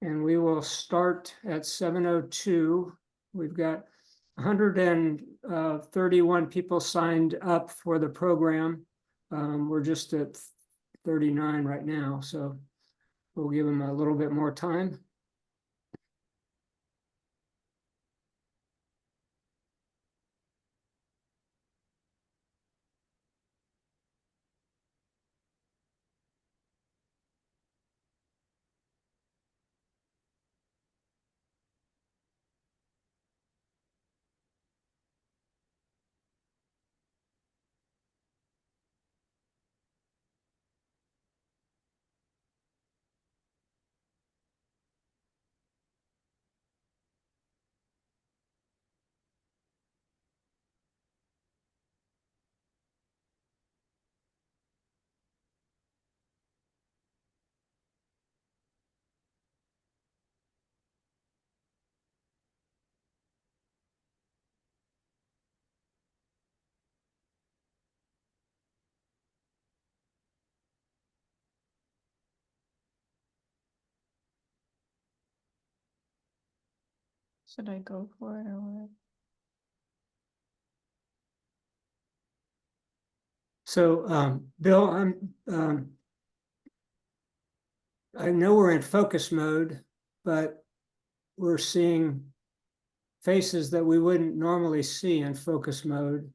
and we will start at 7:02. We've got 131 people signed up for the program. We're just at 39 right now, so we'll give them a little bit more time. Should I go for it or what? So, Bill, I know we're in focus mode, but we're seeing faces that we wouldn't normally see in focus mode.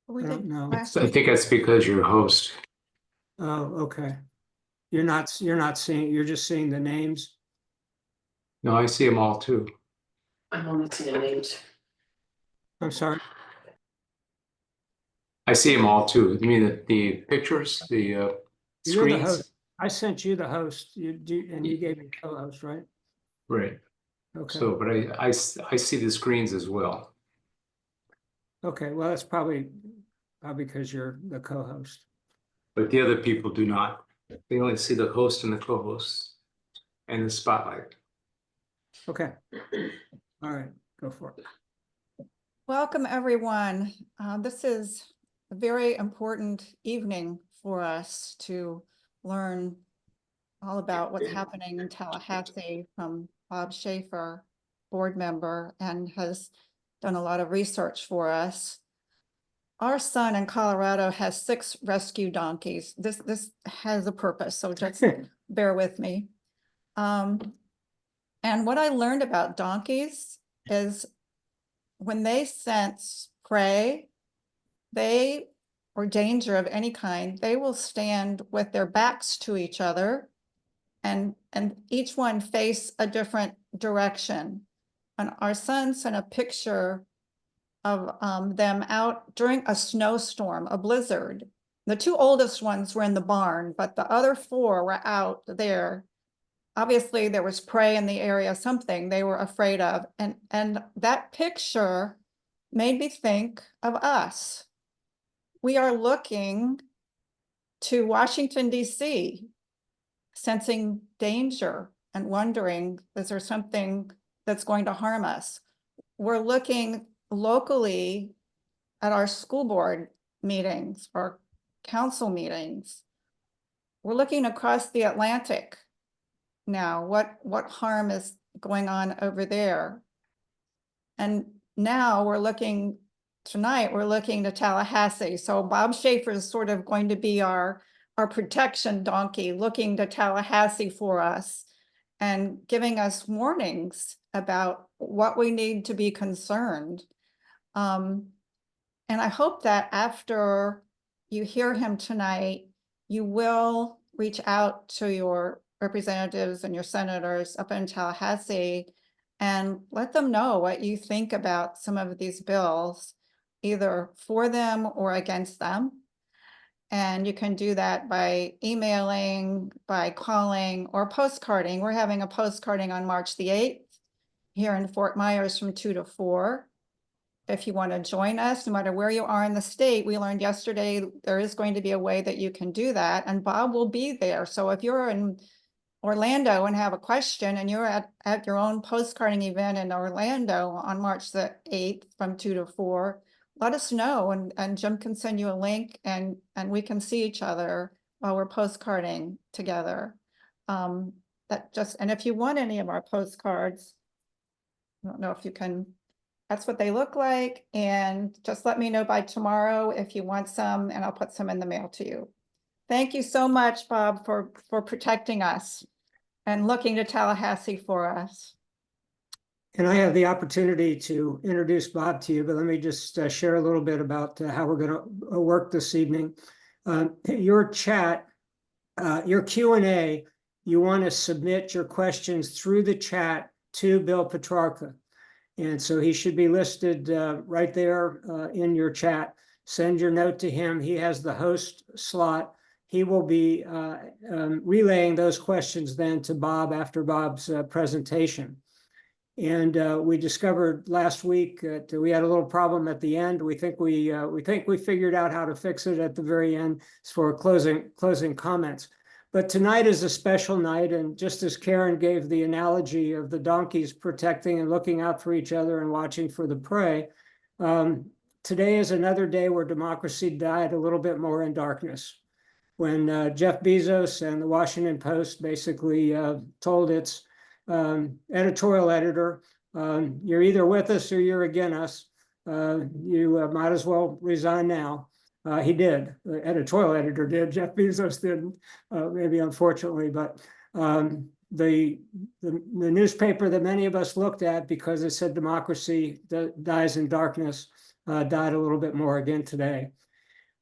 We I don't did know. last I week. think that's because you're a host. Oh, okay. You're not seeing, you're just seeing the names. No, I see them all too. I'm only seeing names. I'm sorry. I see them all too. You mean the pictures, the You're the screens? host. I sent you the host. You do, and you gave me co-host, right? Right. Okay. So, but I see the screens as well. Okay. Well, that's probably because you're the co-host. But the other people do not. They only see the host and the co-host and the spotlight. Okay. All right. Go for it. Welcome, everyone. This is a very important evening for us to learn all about what's happening in Tallahassee from Bob Schaeffer, board member, and has done a lot of research for us. Our son in Colorado has 6 rescue donkeys. This has a purpose, so just bear with me. And what I learned about donkeys is when they sense prey, or danger of any kind, they will stand with their backs to each other and each one face a different direction. And our son sent a picture of them out during a snowstorm, a blizzard. The 2 oldest ones were in the barn, but the other 4 were out there. Obviously, there was prey in the area, something they were afraid of. And that picture made me think of us. We are looking to Washington, D.C., sensing danger and wondering, is there something that's going to harm us? We're looking locally at our school board meetings or council meetings. We're looking across the Atlantic now, what harm is going on over there? And now tonight we're looking to Tallahassee. So Bob Schaeffer is sort of going to be our protection donkey, looking to Tallahassee for us and giving us warnings about what we need to be concerned. And I hope that after you hear him tonight, you will reach out to your representatives and your senators up in Tallahassee and let them know what you think about some of these bills, either for them or against them. And you can do that by emailing, by calling, or postcarding. We're having a postcarding on March the 8th here in Fort Myers from 2 to 4. If you want to join us, no matter where you are in the state, we learned yesterday there is going to be a way that you can do that, and Bob will be there. So if you're in Orlando and have a question and you're at your own postcarding event in Orlando on March the 8th from 2 to 4, let us know, and Jim can send you a link and we can see each other while we're postcarding together. and if you want any of our postcards, I don't know if you can, that's what they look like. And just let me know by tomorrow if you want some, and I'll put some in the mail to you. Thank you so much, Bob, for protecting us and looking to Tallahassee for us. And I have the opportunity to introduce Bob to you, but let me just share a little bit about how we're going to work this evening. Your chat, your Q&A, you want to submit your questions through the chat to Bill Petrarca. And so he should be listed right there in your chat. Send your note to him. He has the host slot. He will be relaying those questions then to Bob after Bob's presentation. And we discovered last week that we had a little problem at the end. We think we figured out how to fix it at the very end for closing comments. But tonight is a special night, and just as Karen gave the analogy of the donkeys protecting and looking out for each other and watching for the prey, today is another day where democracy died a little bit more in darkness. When Jeff Bezos and the Washington Post basically told its editorial editor, you're either with us or you're against us. You might as well resign now. He did. The editorial editor did. Jeff Bezos didn't, maybe unfortunately, but the newspaper that many of us looked at because it said democracy dies in darkness died a little bit more again today.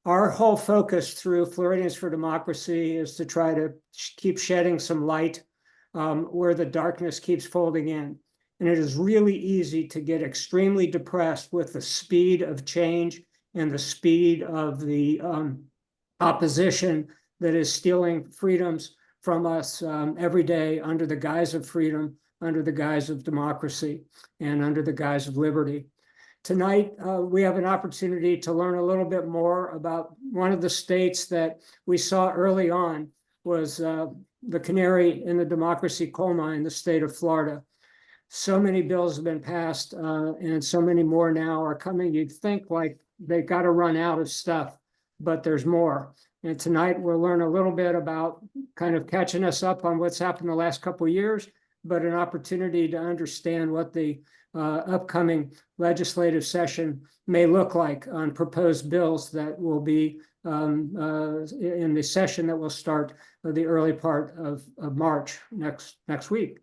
Our whole focus through Floridians for Democracy is to try to keep shedding some light where the darkness keeps folding in. And it is really easy to get extremely depressed with the speed of change and the speed of the opposition that is stealing freedoms from us every day under the guise of freedom, under the guise of democracy, and under the guise of liberty. Tonight, we have an opportunity to learn a little bit more about one of the states that we saw early on was the canary in the democracy coal mine, the state of Florida. So many bills have been passed and so many more now are coming. You'd think like they got to run out of stuff, but there's more. And tonight we'll learn a little bit about kind of catching us up on what's happened the last couple of years, but an opportunity to understand what the upcoming legislative session may look like on proposed bills that will be in the session that will start the early part of March next week.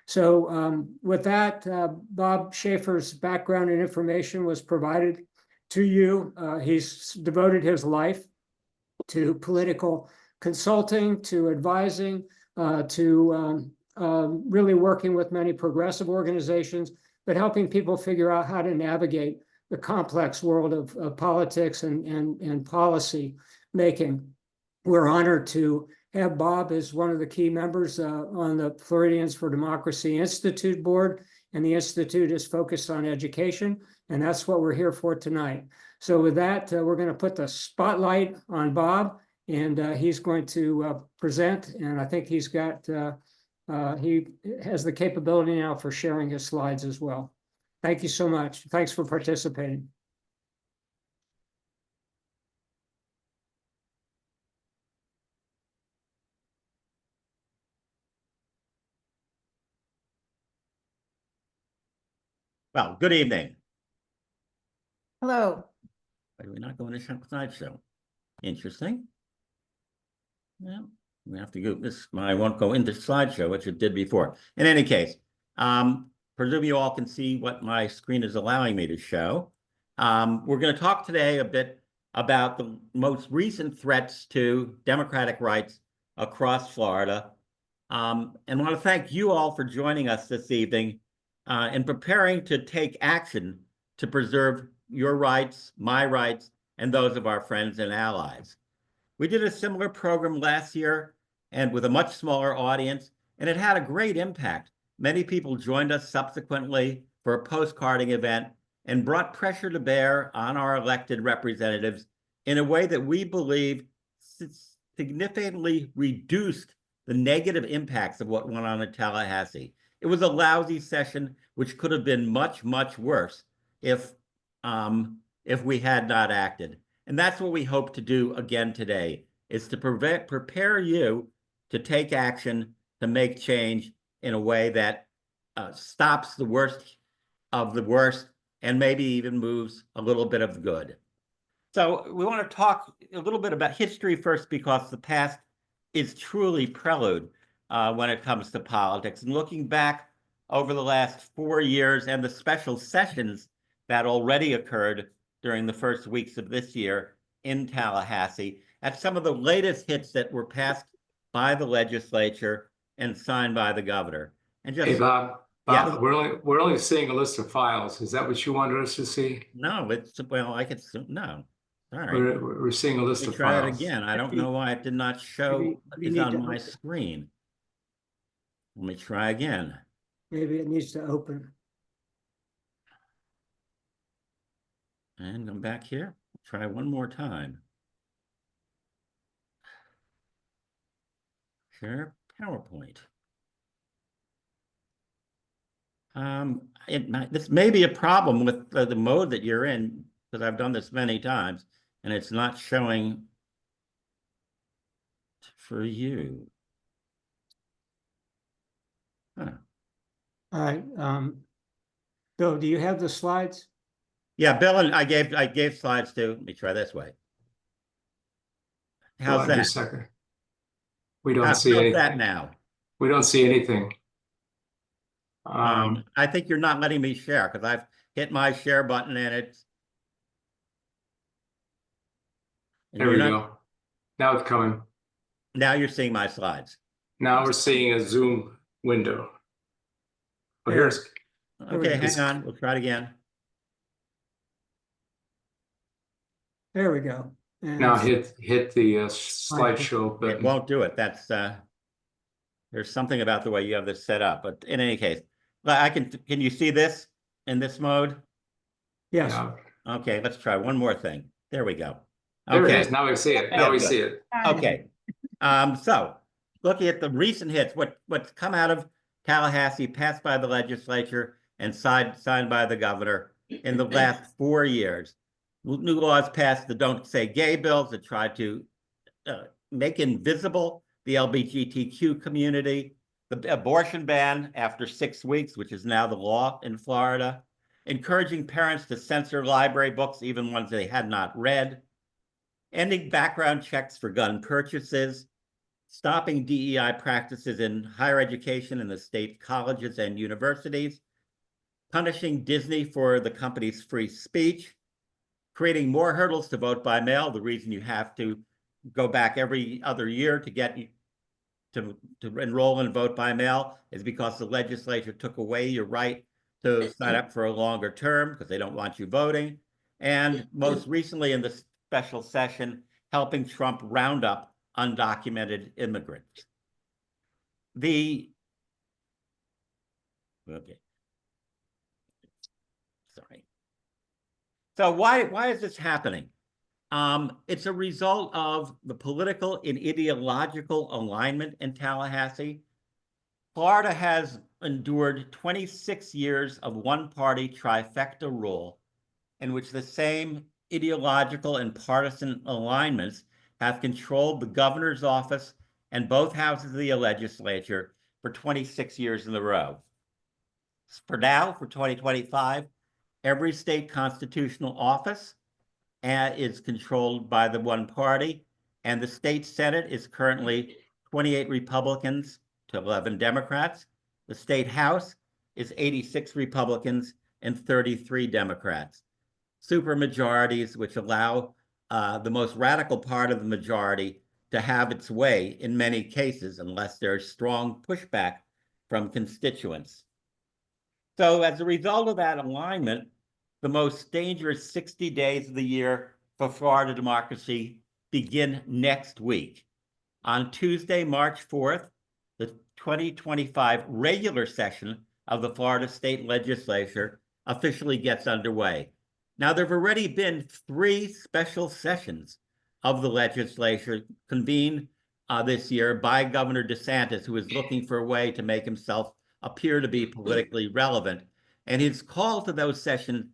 So with that, Bob Schaeffer's background and information was provided to you. He's devoted his life to political consulting, to advising, to really working with many progressive organizations, but helping people figure out how to navigate the complex world of politics and policy making. We're honored to have Bob as one of the key members on the Floridians for Democracy Institute board, and the Institute is focused on education, and that's what we're here for tonight. So with that, we're going to put the spotlight on Bob, and he's going to present, and I think he's got, he has the capability now for sharing his slides as well. Thank you so much. Thanks for participating. Well, good evening. Hello. Why do we not go into slideshow? Interesting. Well, we have to go this. I won't go into slideshow, which it did before. In any case, presume you all can see what my screen is allowing me to show. We're going to talk today a bit about the most recent threats to democratic rights across Florida, and want to thank you all for joining us this evening and preparing to take action to preserve your rights, my rights, and those of our friends and allies. We did a similar program last year and with a much smaller audience, and it had a great impact. Many people joined us subsequently for a postcarding event and brought pressure to bear on our elected representatives in a way that we believe significantly reduced the negative impacts of what went on in Tallahassee. It was a lousy session, which could have been much, much worse if we had not acted. And that's what we hope to do again today, is to prepare you to take action to make change in a way that stops the worst of the worst and maybe even moves a little bit of good. So we want to talk a little bit about history first, because the past is truly prelude when it comes to politics. And looking back over the last 4 years and the special sessions that already occurred during the first weeks of this year in Tallahassee, at some of the latest hits that were passed by the legislature and signed by the governor. And just, Hey, Bob, yes. we're only seeing a list of files. Is that what you wanted us to see? No, it's, well, I could, no, sorry. We're seeing a list Let me of try it files. again. I don't know why it did not show. Maybe you It's need on to my open. screen. Let me try again. Maybe it needs to open. And come back here. Try one more time. Share PowerPoint. This may be a problem with the mode that you're in, because I've done this many times, and it's not showing for you. Huh. All right. Bill, do you have the slides? Yeah, Bill, and I gave slides too. Let me try this way. How's Hold on just that? a second. We don't see How's anything. that now? We don't see anything. I think you're not letting me share, because I've hit my share button and it's. And There we you're not, go. Now it's coming. now you're seeing my slides. Now we're seeing a Zoom window. Oh, There. here's, There we Okay, go. hang on. We'll try it again. There we go. And now hit the slideshow It button. won't do it. That's there's something about the way you have this set up. But in any case, I can you see this in this mode? yes, Yeah. Okay, let's try one more thing. There we go. There it Okay. is. Now we see it. Now Yeah, we good. see it. Okay. So looking at the recent hits, what's come out of Tallahassee, passed by the legislature and signed by the governor in the last 4 years. New laws passed the Don't Say Gay bills that try to make invisible the LGBTQ community, the abortion ban after 6 weeks, which is now the law in Florida, encouraging parents to censor library books, even ones they had not read, ending background checks for gun purchases, stopping DEI practices in higher education in the state colleges and universities, punishing Disney for the company's free speech, creating more hurdles to vote by mail. The reason you have to go back every other year to get to enroll and vote by mail is because the legislature took away your right to sign up for a longer term because they don't want you voting. And most recently in the special session, helping Trump round up undocumented immigrants. Okay. Sorry. So why is this happening? It's a result of the political and ideological alignment in Tallahassee. Florida has endured 26 years of one-party trifecta rule in which the same ideological and partisan alignments have controlled the governor's office and both houses of the legislature for 26 years in a row. For now, for 2025, every state constitutional office is controlled by the one party, and the state Senate is currently 28 Republicans to 11 Democrats. The state House is 86 Republicans and 33 Democrats. Supermajorities, which allow the most radical part of the majority to have its way in many cases, unless there's strong pushback from constituents. So as a result of that alignment, the most dangerous 60 days of the year for Florida democracy begin next week. On Tuesday, March 4th, the 2025 regular session of the Florida State Legislature officially gets underway. Now, there have already been 3 special sessions of the legislature convened this year by Governor DeSantis, who is looking for a way to make himself appear to be politically relevant. And his call to those sessions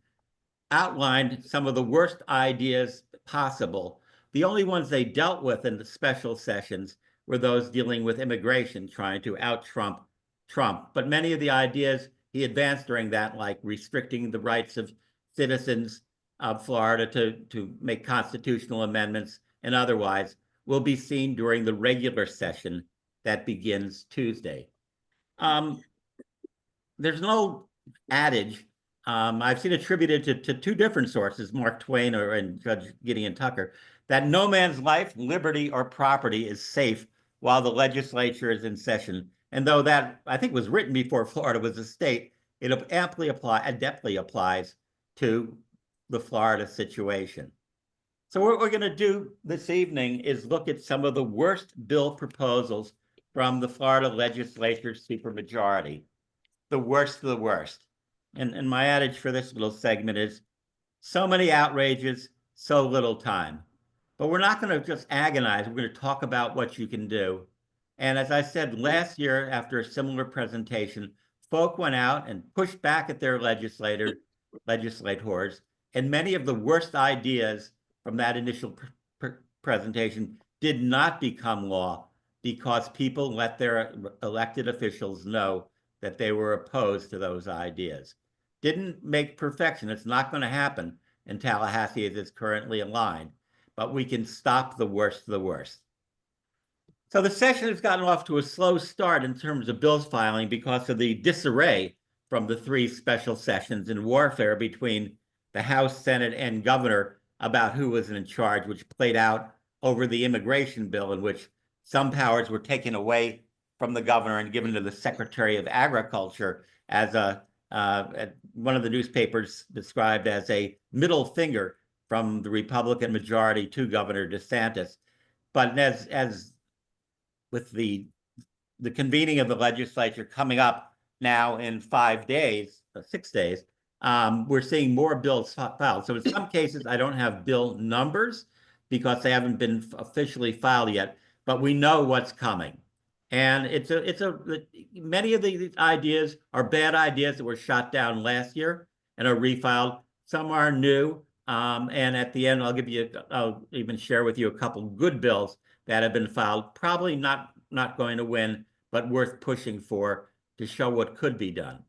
outlined some of the worst ideas possible. The only ones they dealt with in the special sessions were those dealing with immigration, trying to out-Trump Trump. But many of the ideas he advanced during that, like restricting the rights of citizens of Florida to make constitutional amendments and otherwise, will be seen during the regular session that begins Tuesday. There's no adage. I've seen attributed to two different sources, Mark Twain and Judge Gideon Tucker, that no man's life, liberty, or property is safe while the legislature is in session. And though that, I think, was written before Florida was a state, it adeptly applies to the Florida situation. So what we're going to do this evening is look at some of the worst bill proposals from the Florida legislature's supermajority. The worst of the worst. And my adage for this little segment is, so many outrages, so little time. But we're not going to just agonize. We're going to talk about what you can do. And as I said last year, after a similar presentation, folk went out and pushed back at their legislators, and many of the worst ideas from that initial presentation did not become law because people let their elected officials know that they were opposed to those ideas. Didn't make perfection. It's not going to happen in Tallahassee as it's currently aligned, but we can stop the worst of the worst. So the session has gotten off to a slow start in terms of bills filing because of the disarray from the three special sessions and warfare between the House, Senate, and governor about who was in charge, which played out over the immigration bill, in which some powers were taken away from the governor and given to the Secretary of Agriculture as one of the newspapers described as a middle finger from the Republican majority to Governor DeSantis. But as with the convening of the legislature coming up now in 6 days, we're seeing more bills filed. So in some cases, I don't have bill numbers because they haven't been officially filed yet, but we know what's coming. And many of the ideas are bad ideas that were shot down last year and are refiled. Some are new. And at the end, I'll even share with you a couple good bills that have been filed, probably not going to win, but worth pushing for to show what could be done.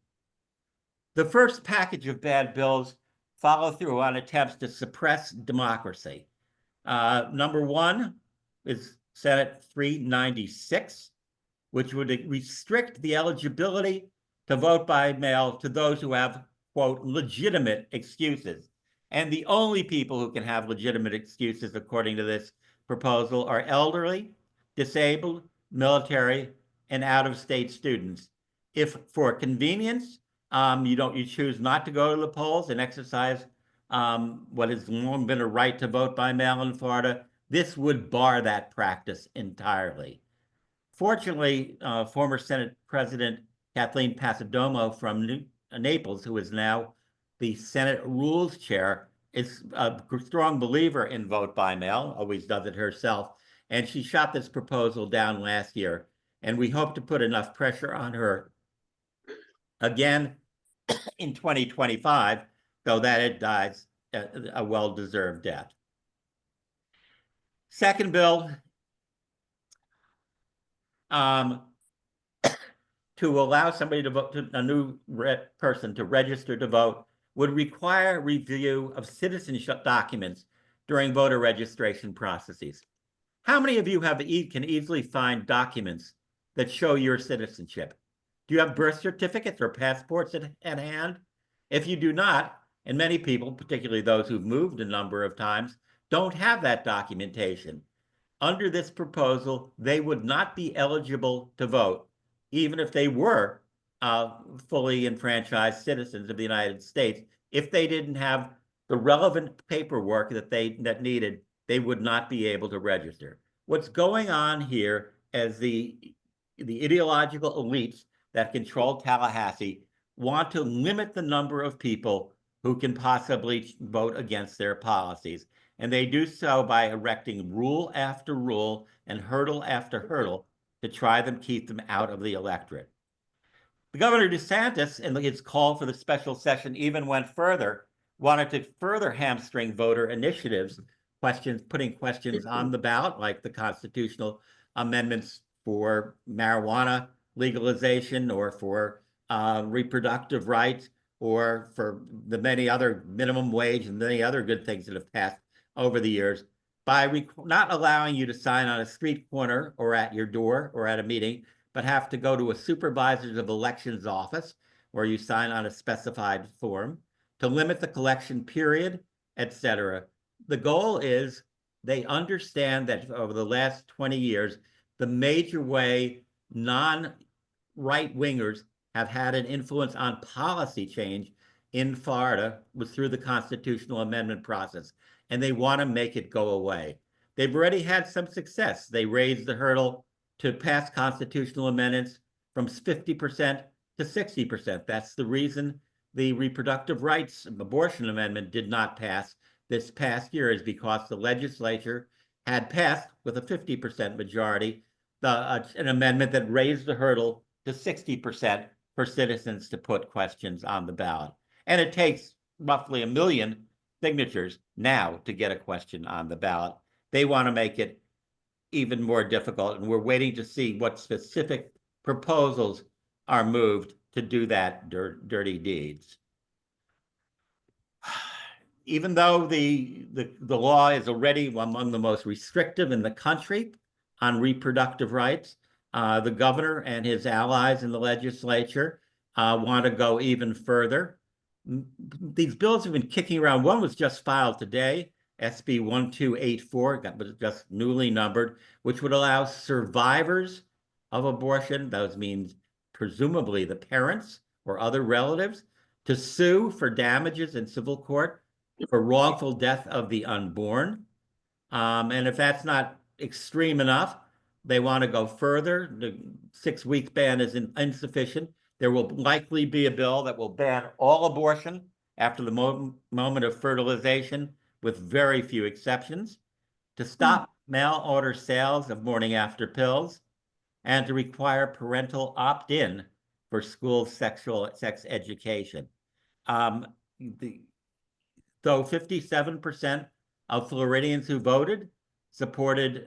The first package of bad bills follow through on attempts to suppress democracy. Number one is Senate 396, which would restrict the eligibility to vote by mail to those who have, quote, legitimate excuses. And the only people who can have legitimate excuses, according to this proposal, are elderly, disabled, military, and out-of-state students. If for convenience, you choose not to go to the polls and exercise what has long been a right to vote by mail in Florida, this would bar that practice entirely. Fortunately, former Senate President Kathleen Passidomo from Naples, who is now the Senate Rules Chair, is a strong believer in vote by mail, always does it herself, and she shot this proposal down last year. And we hope to put enough pressure on her again in 2025, though that it dies a well-deserved death. Second bill, to allow somebody to vote, a new person to register to vote, would require review of citizenship documents during voter registration processes. How many of you can easily find documents that show your citizenship? Do you have birth certificates or passports at hand? If you do not, and many people, particularly those who've moved a number of times, don't have that documentation, under this proposal, they would not be eligible to vote, even if they were fully enfranchised citizens of the United States. If they didn't have the relevant paperwork that needed, they would not be able to register. What's going on here is the ideological elites that control Tallahassee want to limit the number of people who can possibly vote against their policies. And they do so by erecting rule after rule and hurdle after hurdle to try to keep them out of the electorate. The Governor DeSantis, in his call for the special session, even went further, wanted to further hamstring voter initiatives, putting questions on the ballot, like the constitutional amendments for marijuana legalization or for reproductive rights or for the many other minimum wage and many other good things that have passed over the years by not allowing you to sign on a street corner or at your door or at a meeting, but have to go to a supervisor of elections office where you sign on a specified form, to limit the collection period, etc. The goal is they understand that over the last 20 years, the major way non-right wingers have had an influence on policy change in Florida was through the constitutional amendment process, and they want to make it go away. They've already had some success. They raised the hurdle to pass constitutional amendments from 50% to 60%. That's the reason the reproductive rights abortion amendment did not pass this past year, is because the legislature had passed with a 50% majority an amendment that raised the hurdle to 60% for citizens to put questions on the ballot. And it takes roughly 1 million signatures now to get a question on the ballot. They want to make it even more difficult, and we're waiting to see what specific proposals are moved to do that dirty deeds. Even though the law is already among the most restrictive in the country on reproductive rights, the governor and his allies in the legislature want to go even further. These bills have been kicking around. One was just filed today, SB 1284, was just newly numbered, which would allow survivors of abortion, those means presumably the parents or other relatives, to sue for damages in civil court for wrongful death of the unborn. And if that's not extreme enough, they want to go further. The 6-week ban is insufficient. There will likely be a bill that will ban all abortion after the moment of fertilization, with very few exceptions, to stop mail order sales of morning after pills, and to require parental opt-in for school sex education. Though 57% of Floridians who voted supported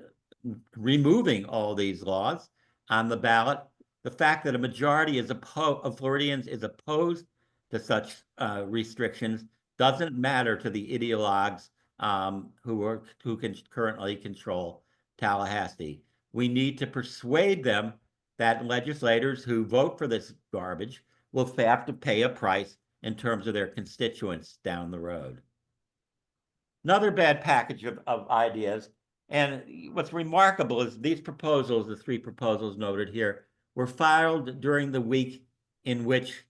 removing all these laws on the ballot, the fact that a majority of Floridians is opposed to such restrictions doesn't matter to the ideologues who can currently control Tallahassee. We need to persuade them that legislators who vote for this garbage will have to pay a price in terms of their constituents down the road. Another bad package of ideas. And what's remarkable is these proposals, the 3 proposals noted here, were filed during the week in which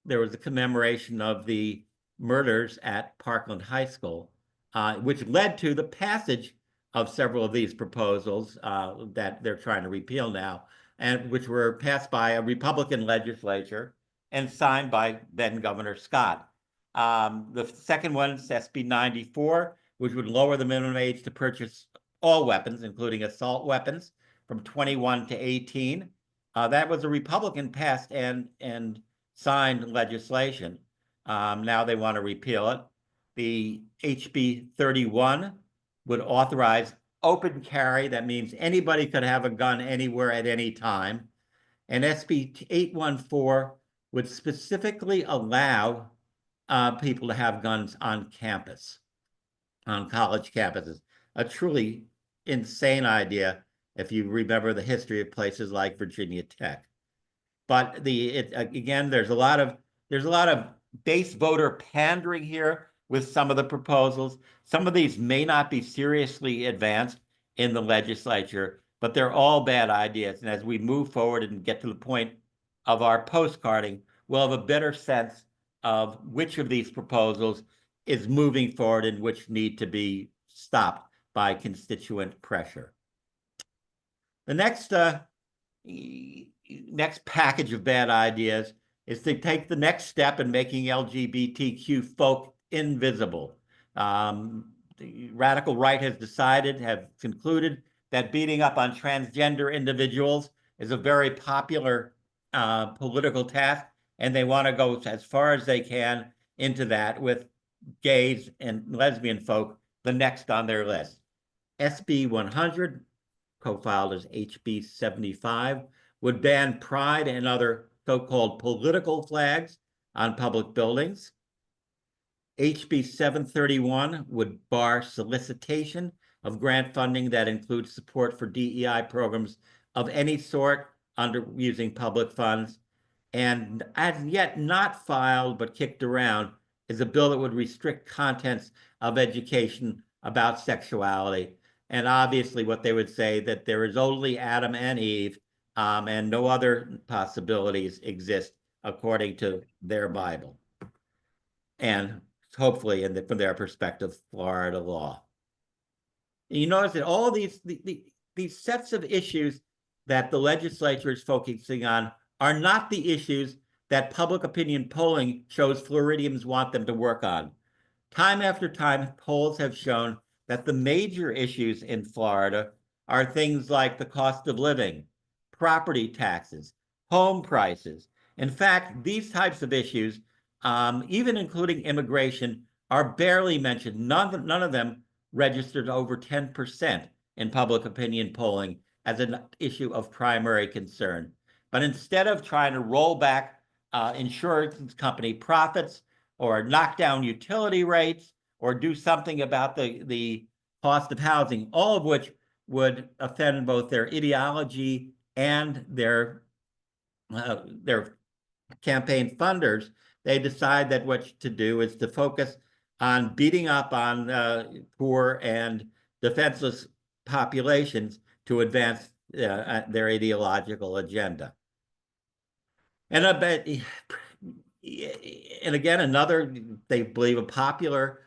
there was a commemoration of the murders at Parkland High School, which led to the passage of several of these proposals that they're trying to repeal now, and which were passed by a Republican legislature and signed by then Governor Scott. The second one is SB 94, which would lower the minimum age to purchase all weapons, including assault weapons, from 21 to 18. That was a Republican passed and signed legislation. Now they want to repeal it. The HB 31 would authorize open carry. That means anybody could have a gun anywhere at any time. And SB 814 would specifically allow people to have guns on campus, on college campuses. A truly insane idea if you remember the history of places like Virginia Tech. But again, there's a lot of base voter pandering here with some of the proposals. Some of these may not be seriously advanced in the legislature, but they're all bad ideas. And as we move forward and get to the point of our postcarding, we'll have a better sense of which of these proposals is moving forward and which need to be stopped by constituent pressure. The next package of bad ideas is to take the next step in making LGBTQ folk invisible. The radical right have concluded that beating up on transgender individuals is a very popular political task, and they want to go as far as they can into that with gays and lesbian folk the next on their list. SB 100 co-filed as HB 75, would ban pride and other so-called political flags on public buildings. HB 731 would bar solicitation of grant funding that includes support for DEI programs of any sort under using public funds. And as yet not filed but kicked around is a bill that would restrict contents of education about sexuality. And obviously what they would say that there is only Adam and Eve, and no other possibilities exist according to their Bible. And hopefully from their perspective, Florida law. You notice that all these sets of issues that the legislature is focusing on are not the issues that public opinion polling shows Floridians want them to work on. Time after time, polls have shown that the major issues in Florida are things like the cost of living, property taxes, home prices. In fact, these types of issues, even including immigration, are barely mentioned. None of them registered over 10% in public opinion polling as an issue of primary concern. But instead of trying to roll back insurance company profits or knock down utility rates or do something about the cost of housing, all of which would offend both their ideology and their campaign funders, they decide that what to do is to focus on beating up on poor and defenseless populations to advance their ideological agenda. And I bet, and again, another, they believe a popular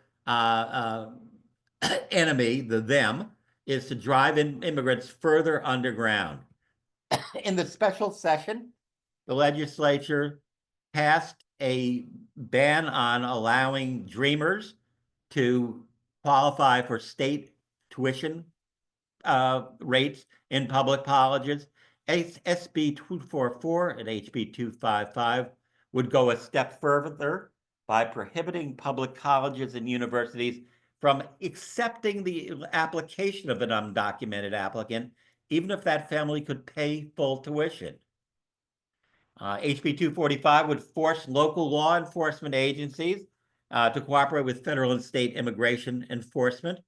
enemy, them, is to drive immigrants further underground. In the special session, the legislature passed a ban on allowing Dreamers to qualify for state tuition rates in public colleges. SB 244 and HB 255 would go a step further by prohibiting public colleges and universities from accepting the application of an undocumented applicant, even if that family could pay full tuition. HB 245 would force local law enforcement agencies to cooperate with federal and state immigration enforcement,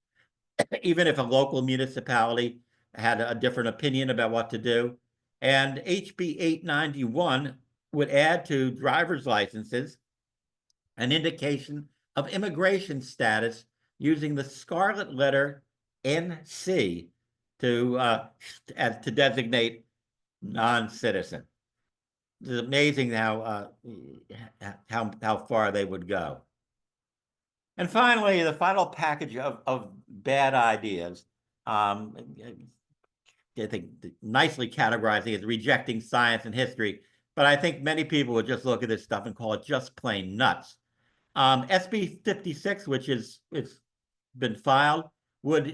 even if a local municipality had a different opinion about what to do. And HB 891 would add to driver's licenses an indication of immigration status using the scarlet letter NC to designate non-citizen. It's amazing how far they would go. And finally, the final package of bad ideas, I think nicely categorizing as rejecting science and history, but I think many people would just look at this stuff and call it just plain nuts. SB 56, which it's been filed, would,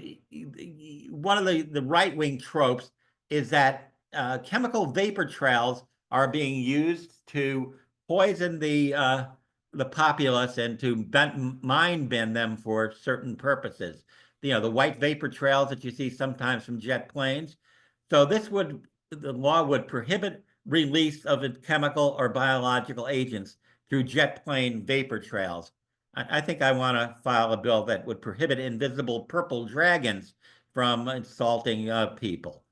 one of the right-wing tropes is that chemical vapor trails are being used to poison the populace and to mind bend them for certain purposes. You know, the white vapor trails that you see sometimes from jet planes. So the law would prohibit release of chemical or biological agents through jet plane vapor trails. I think I want to file a bill that would prohibit invisible purple dragons from insulting people.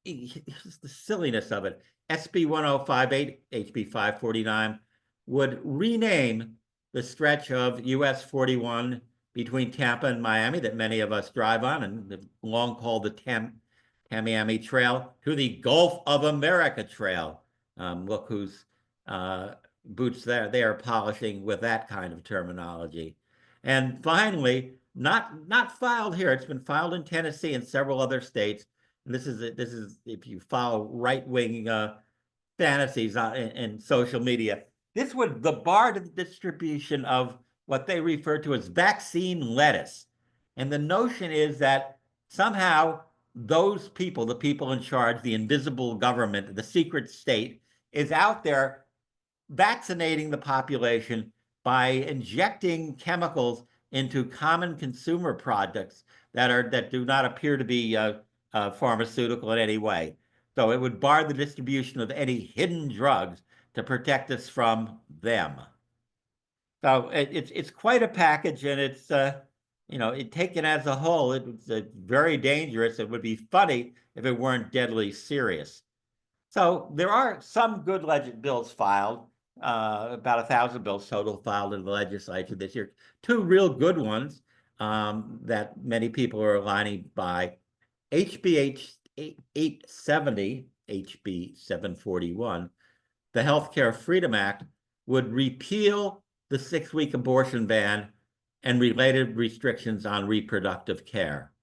The silliness of it. SB 1058, HB 549 would rename the stretch of US 41 between Tampa and Miami that many of us drive on and long called the Tamiami Trail to the Gulf of America Trail. Look whose boots they are polishing with that kind of terminology. And finally, not filed here. It's been filed in Tennessee and several other states. And this is if you follow right-wing fantasies in social media, this would bar the distribution of what they refer to as vaccine lettuce. And the notion is that somehow those people, the people in charge, the invisible government, the secret state, is out there vaccinating the population by injecting chemicals into common consumer products that do not appear to be pharmaceutical in any way. So it would bar the distribution of any hidden drugs to protect us from them. So it's quite a package, and it's taken as a whole, it's very dangerous. It would be funny if it weren't deadly serious. So there are some good bills filed, about 1,000 bills total filed in the legislature this year. Two real good ones that many people are aligning by. HB 870, HB 741, the Healthcare Freedom Act, would repeal the 6-week abortion ban and related restrictions on reproductive care.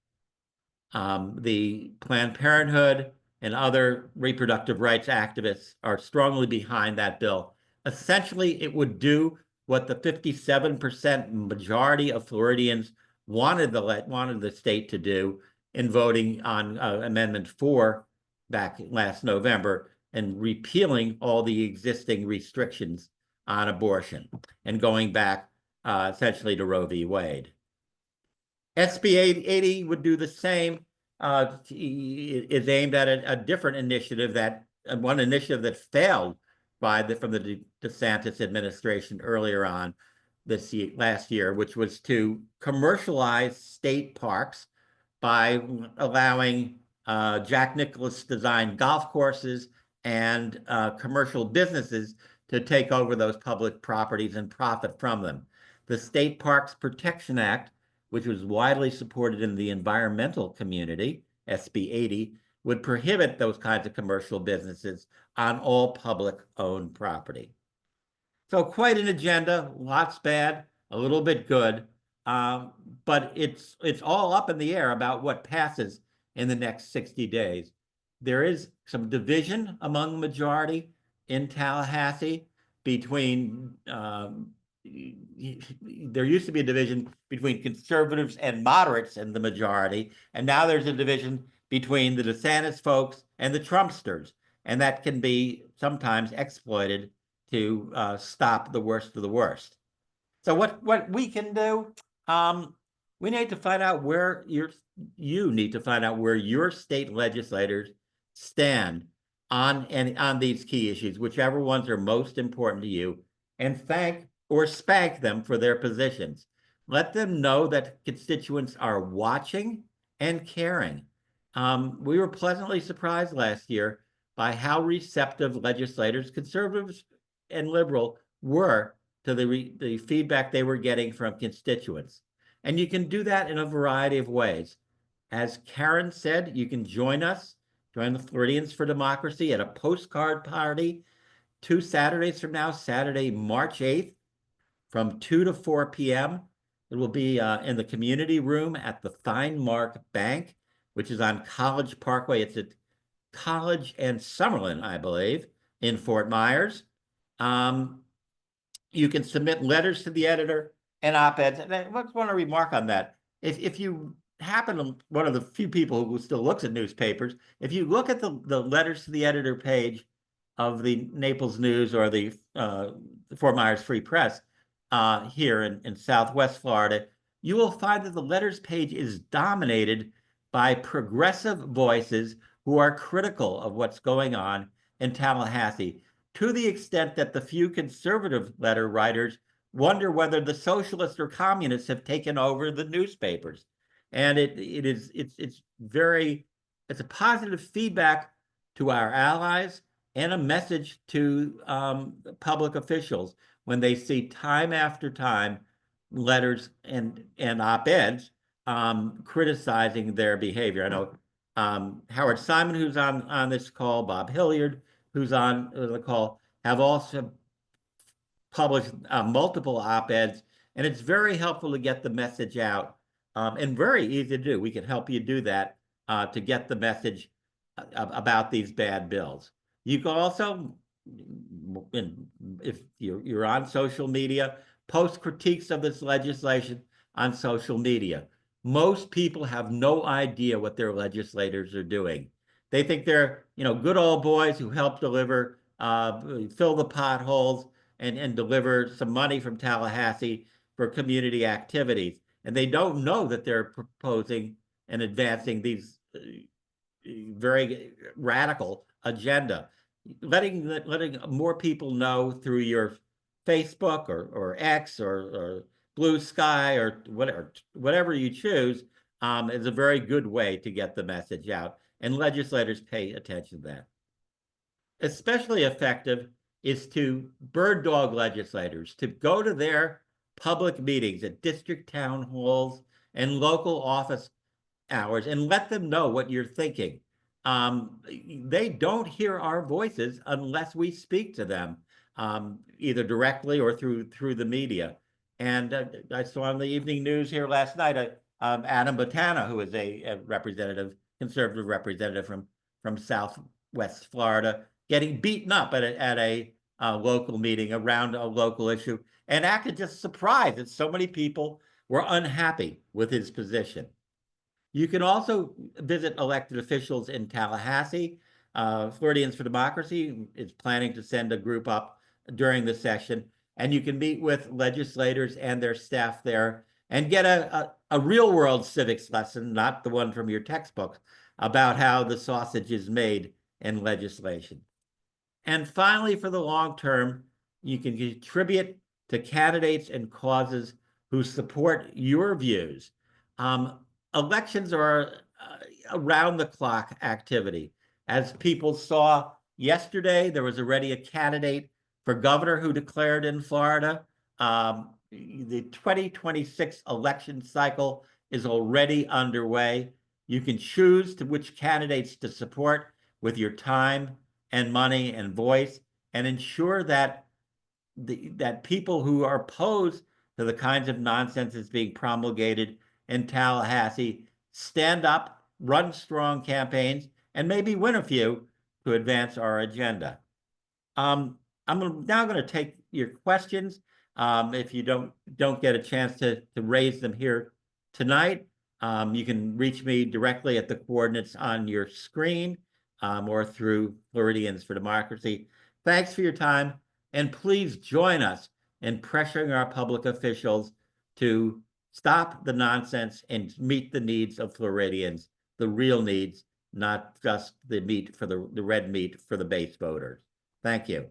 The Planned Parenthood and other reproductive rights activists are strongly behind that bill. Essentially, it would do what the 57% majority of Floridians wanted the state to do in voting on Amendment 4 back last November, and repealing all the existing restrictions on abortion and going back essentially to Roe v. Wade. SB 80 would do the same. Is aimed at a different initiative, one initiative that failed from the DeSantis administration earlier on last year, which was to commercialize state parks by allowing Jack Nicklaus designed golf courses and commercial businesses to take over those public properties and profit from them. The State Parks Protection Act, which was widely supported in the environmental community, SB 80, would prohibit those kinds of commercial businesses on all public-owned property. So quite an agenda, lots bad, a little bit good, but it's all up in the air about what passes in the next 60 days. There is some division among the majority in Tallahassee between there used to be a division between conservatives and moderates in the majority, and now there's a division between the DeSantis folks and the Trumpsters, and that can be sometimes exploited to stop the worst of the worst. So what we can do, we need to find out where you need to find out where your state legislators stand on these key issues, whichever ones are most important to you, and thank or spank them for their positions. Let them know that constituents are watching and caring. We were pleasantly surprised last year by how receptive legislators, conservatives and liberal, were to the feedback they were getting from constituents. And you can do that in a variety of ways. As Karen said, you can join the Floridians for Democracy at a postcard party 2 Saturdays from now, Saturday, March 8th, from 2 to 4 p.m. It will be in the community room at the Feinmark Bank, which is on College Parkway. It's at College and Summerlin, I believe, in Fort Myers. You can submit letters to the editor and op-eds. And I just want to remark on that. If you happen to one of the few people who still looks at newspapers, if you look at the letters to the editor page of the Naples News or the Fort Myers Free Press here in Southwest Florida, you will find that the letters page is dominated by progressive voices who are critical of what's going on in Tallahassee, to the extent that the few conservative letter writers wonder whether the socialists or communists have taken over the newspapers. And it's a positive feedback to our allies and a message to public officials when they see time after time letters and op-eds criticizing their behavior. I know Howard Simon, who's on this call, Bob Hilliard, who's on the call, have also published multiple op-eds, and it's very helpful to get the message out and very easy to do. We can help you do that to get the message about these bad bills. You can also, if you're on social media, post critiques of this legislation on social media. Most people have no idea what their legislators are doing. They think they're, good old boys who help deliver, fill the potholes and deliver some money from Tallahassee for community activities. And they don't know that they're proposing and advancing these very radical agenda. Letting more people know through your Facebook or X or Blue Sky or whatever you choose is a very good way to get the message out, and legislators pay attention to that. Especially effective is to bird dog legislators to go to their public meetings at district town halls and local office hours and let them know what you're thinking. They don't hear our voices unless we speak to them, either directly or through the media. And I saw on the evening news here last night, Adam Botana, who is a representative, conservative representative from Southwest Florida, getting beaten up at a local meeting around a local issue, and acted just surprised that so many people were unhappy with his position. You can also visit elected officials in Tallahassee. Floridians for Democracy is planning to send a group up during the session, and you can meet with legislators and their staff there and get a real world civics lesson, not the one from your textbook, about how the sausage is made in legislation. And finally, for the long term, you can contribute to candidates and causes who support your views. Elections are around the clock activity. As people saw yesterday, there was already a candidate for governor who declared in Florida. The 2026 election cycle is already underway. You can choose to which candidates to support with your time and money and voice, and ensure that that people who are opposed to the kinds of nonsense that's being promulgated in Tallahassee stand up, run strong campaigns, and maybe win a few to advance our agenda. I'm now going to take your questions. If you don't get a chance to raise them here tonight, you can reach me directly at the coordinates on your screen, or through Floridians for Democracy. Thanks for your time, and please join us in pressuring our public officials to stop the nonsense and meet the needs of Floridians, the real needs, not just the meat for the red meat for the base voters. Thank you.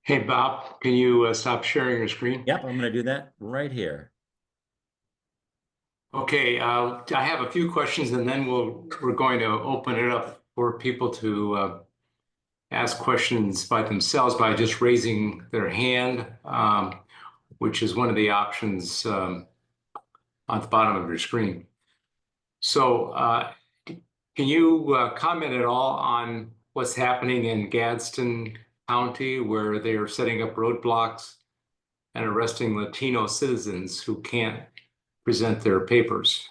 Hey, Bob, can you stop sharing your screen? Yep, I'm going to do that right here. Okay, I have a few questions, and then we're going to open it up for people to ask questions by themselves by just raising their hand, which is one of the options on the bottom of your screen. So can you comment at all on what's happening in Gadsden County, where they are setting up roadblocks and arresting Latino citizens who can't present their papers?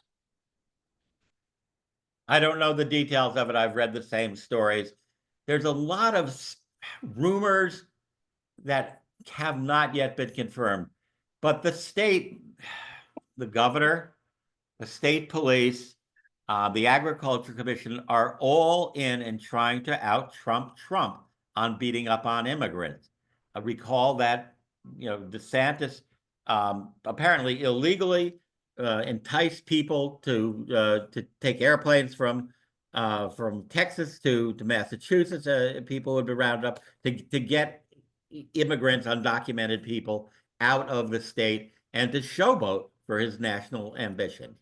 I don't know the details of it. I've read the same stories. There's a lot of rumors that have not yet been confirmed, but the state, the governor, the state police, the Agriculture Commission are all in and trying to out-Trump Trump on beating up on immigrants. Recall that, DeSantis apparently illegally enticed people to take airplanes from Texas to Massachusetts. People would be rounded up to get immigrants, undocumented people, out of the state and to showboat for his national ambition.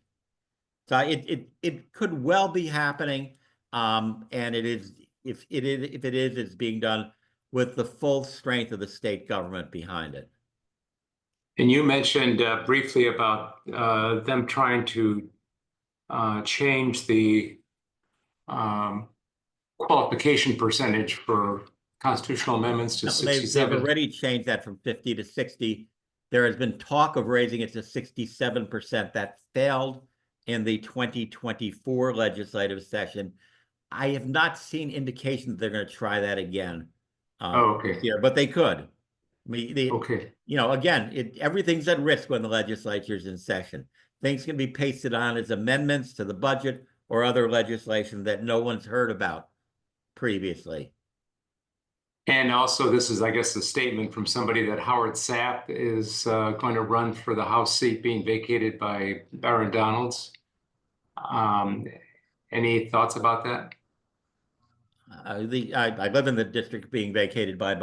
So it could well be happening, and it is. If it is, it's being done with the full strength of the state government behind it. And you mentioned briefly about them trying to change the qualification percentage for constitutional amendments to 67. They've already changed that from 50 to 60. There has been talk of raising it to 67%. That failed in the 2024 legislative session. I have not seen indication that they're going to try that again. Okay. This year, but they could. Okay. Again, everything's at risk when the legislature's in session. Things can be pasted on as amendments to the budget or other legislation that no one's heard about previously. And also, this is, I guess, a statement from somebody that Howard Sapp is going to run for the House seat being vacated by Aaron Donalds. Any thoughts about that? I live in the district being vacated by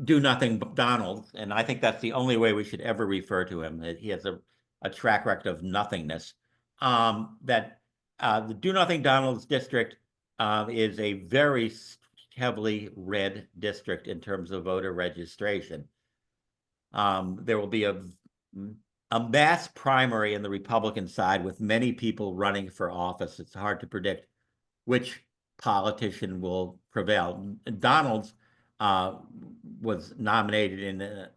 Do Nothing Donald, and I think that's the only way we should ever refer to him. He has a track record of nothingness. The Do Nothing Donald's district is a very heavily red district in terms of voter registration. There will be a mass primary in the Republican side with many people running for office. It's hard to predict which politician will prevail. Donald's was nominated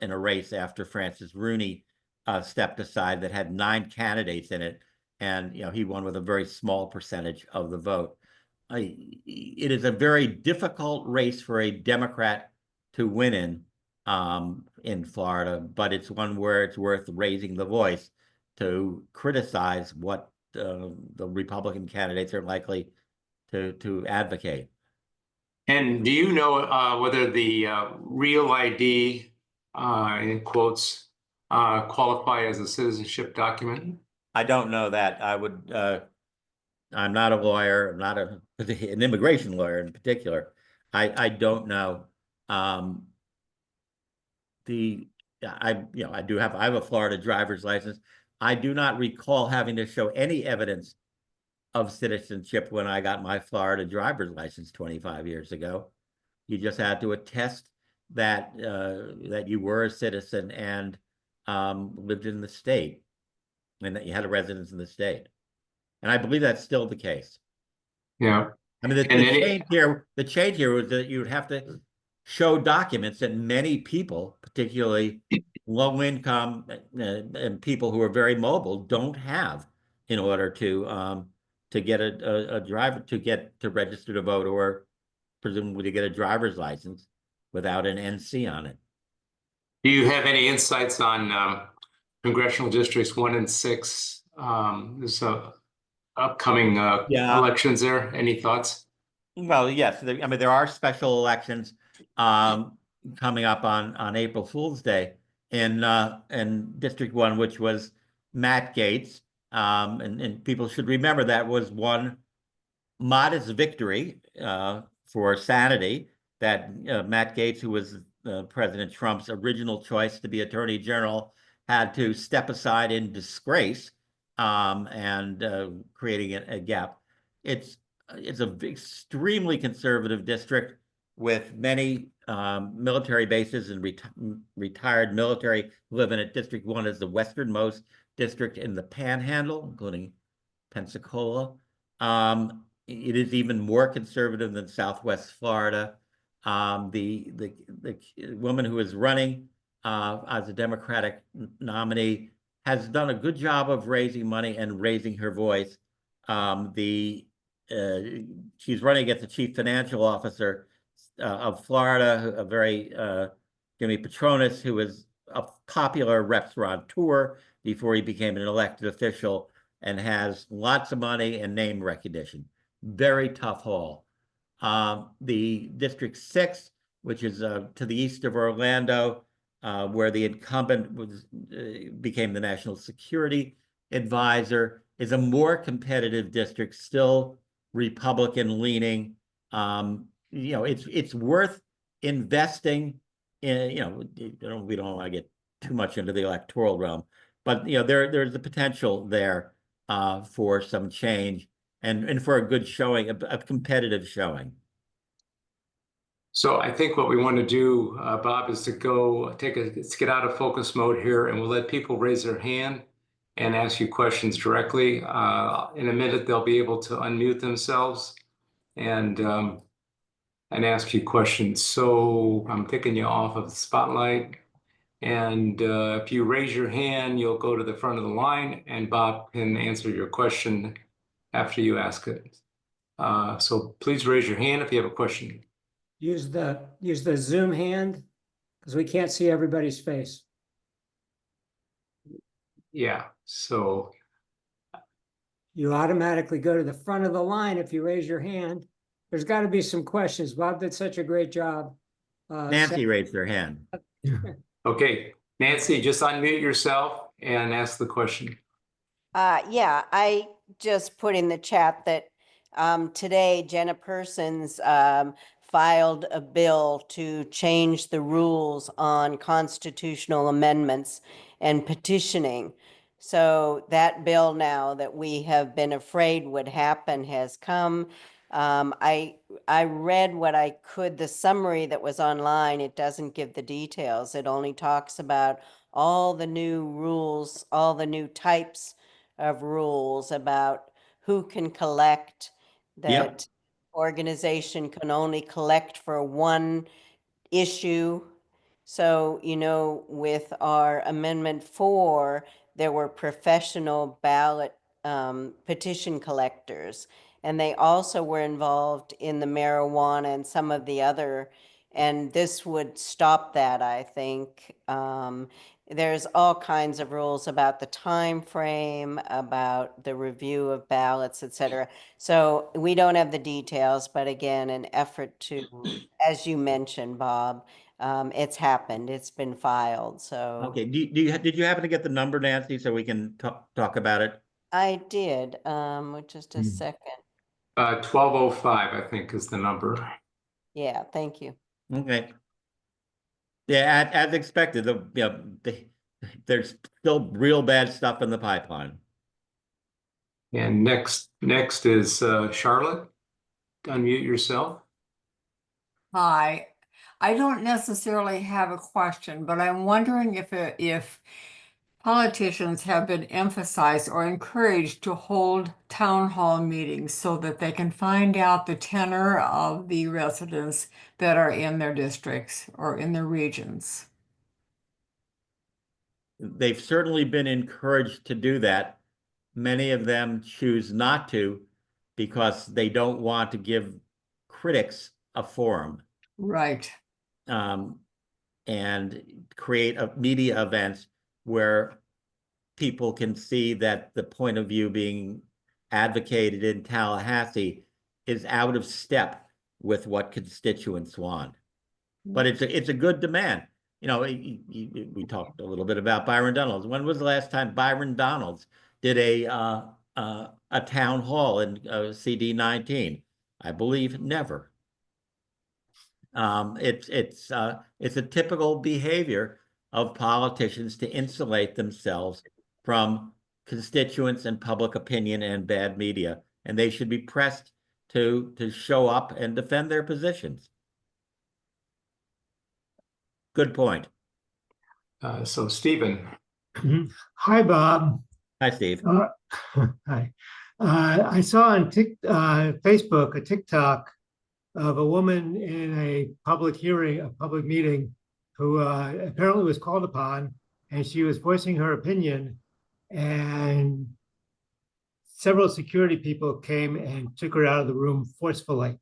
in a race after Francis Rooney stepped aside that had 9 candidates in it, and he won with a very small percentage of the vote. It is a very difficult race for a Democrat to win in Florida, but it's one where it's worth raising the voice to criticize what the Republican candidates are likely to advocate. And do you know whether the real ID, in quotes, qualify as a citizenship document? I don't know that. I'm not a lawyer. I'm not an immigration lawyer in particular. I don't know. I have a Florida driver's license. I do not recall having to show any evidence of citizenship when I got my Florida driver's license 25 years ago. You just had to attest that that you were a citizen and lived in the state, and that you had a residence in the state. And I believe that's still the case. Yeah. I mean, the change here was that you would have to show documents that many people, particularly low income and people who are very mobile, don't have in order to get a driver, to register to vote, or presumably to get a driver's license without an NC on it. Do you have any insights on congressional districts 1 and 6? There's upcoming elections there. Any thoughts? Well, yes. I mean, there are special elections coming up on April Fool's Day in District 1, which was Matt Gaetz. And people should remember that was one modest victory for sanity, that Matt Gaetz, who was President Trump's original choice to be Attorney General, had to step aside in disgrace and creating a gap. It's an extremely conservative district with many military bases and retired military live in it. District 1 is the westernmost district in the Panhandle, including Pensacola. It is even more conservative than Southwest Florida. The woman who is running as a Democratic nominee has done a good job of raising money and raising her voice. She's running against the chief financial officer of Florida, a very Jimmy Patronis, who was a popular restaurateur before he became an elected official and has lots of money and name recognition. Very tough haul. The District 6, which is to the east of Orlando, where the incumbent became the national security advisor, is a more competitive district, still Republican leaning. It's worth investing in. We don't want to get too much into the electoral realm, but there's the potential there for some change and for a good showing, a competitive showing. So I think what we want to do, Bob, is to let's get out of focus mode here, and we'll let people raise their hand and ask you questions directly. In a minute, they'll be able to unmute themselves and ask you questions. So I'm picking you off of the spotlight. And if you raise your hand, you'll go to the front of the line, and Bob can answer your question after you ask it. So please raise your hand if you have a question. Use the Zoom hand, because we can't see everybody's face. Yeah, so You automatically go to the front of the line if you raise your hand. There's got to be some questions. Bob did such a great job. Nancy raised her hand. okay, Nancy, just unmute yourself and ask the question. Yeah, I just put in the chat that today Jenna Persons filed a bill to change the rules on constitutional amendments and petitioning. So that bill now that we have been afraid would happen has come. I read what I could, the summary that was online. It doesn't give the details. It only talks about all the new rules, all the new types of rules about who can collect, Yep. that organization can only collect for one issue. So, you know, with our Amendment 4, there were professional ballot petition collectors, and they also were involved in the marijuana and some of the other, and this would stop that, I think. There's all kinds of rules about the time frame, about the review of ballots, et cetera. So we don't have the details, but again, an effort to, as you mentioned, Bob, it's happened, it's been filed, so. Okay, did you happen to get the number, Nancy, so we can talk about it? I did, just a second. 1205, I think, is the number. Yeah, thank you. Okay. Yeah, as expected, there's still real bad stuff in the pipeline. And next is Charlotte. Unmute yourself. Hi, I don't necessarily have a question, but I'm wondering if politicians have been emphasized or encouraged to hold town hall meetings so that they can find out the tenor of the residents that are in their districts or in their regions. They've certainly been encouraged to do that. Many of them choose not to because they don't want to give critics a forum. Right. And create media events where people can see that the point of view being advocated in Tallahassee is out of step with what constituents want. But it's a good demand. You know, we talked a little bit about Byron Donalds. When was the last time Byron Donalds did a town hall in CD 19? I believe never. It's a typical behavior of politicians to insulate themselves from constituents and public opinion and bad media, and they should be pressed to show up and defend their positions. Good point. So Stephen. Hi, Bob. Hi, Steve. Hi. I saw on Facebook a TikTok of a woman in a public hearing, a public meeting, who apparently was called upon, and she was voicing her opinion, and several security people came and took her out of the room forcefully.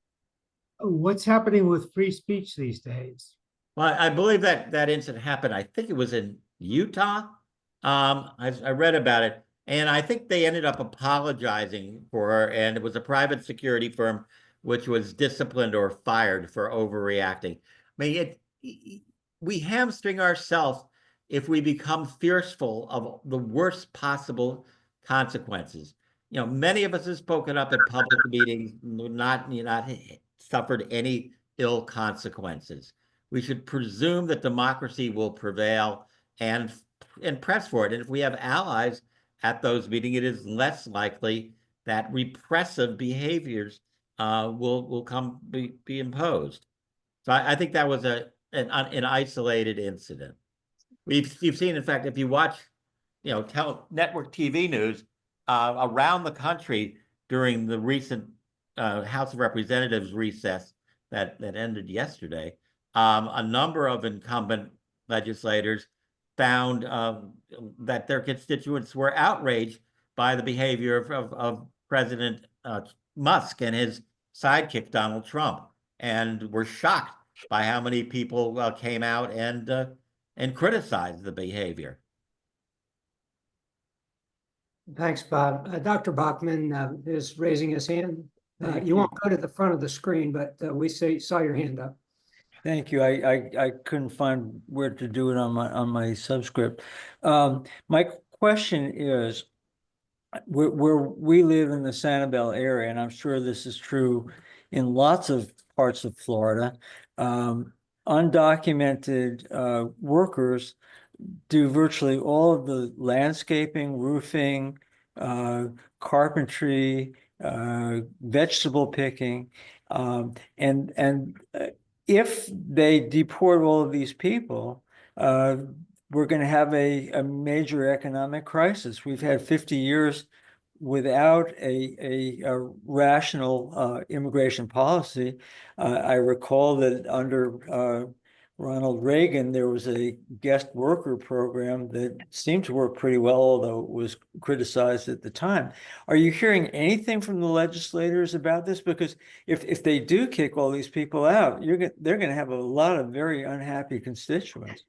What's happening with free speech these days? Well, I believe that incident happened. I think it was in Utah. I read about it, and I think they ended up apologizing for her, and it was a private security firm which was disciplined or fired for overreacting. I mean, we hamstring ourselves if we become fearful of the worst possible consequences. You know, many of us have spoken up at public meetings, not suffered any ill consequences. We should presume that democracy will prevail and press for it. And if we have allies at those meetings, it is less likely that repressive behaviors will be imposed. So I think that was an isolated incident. You've seen, in fact, if you watch, network TV news around the country during the recent House of Representatives recess that ended yesterday, a number of incumbent legislators found that their constituents were outraged by the behavior of President Musk and his sidekick, Donald Trump, and were shocked by how many people came out and criticized the behavior. Thanks, Bob. Dr. Bachman is raising his hand. You won't go to the front of the screen, but we saw your hand up. Thank you. I couldn't find where to do it on my subscript. My question is, where we live in the Sanibel area, and I'm sure this is true in lots of parts of Florida, undocumented workers do virtually all of the landscaping, roofing, carpentry, vegetable picking. And if they deport all of these people, we're going to have a major economic crisis. We've had 50 years without a rational immigration policy. I recall that under Ronald Reagan, there was a guest worker program that seemed to work pretty well, although it was criticized at the time. Are you hearing anything from the legislators about this? Because if they do kick all these people out, they're going to have a lot of very unhappy constituents.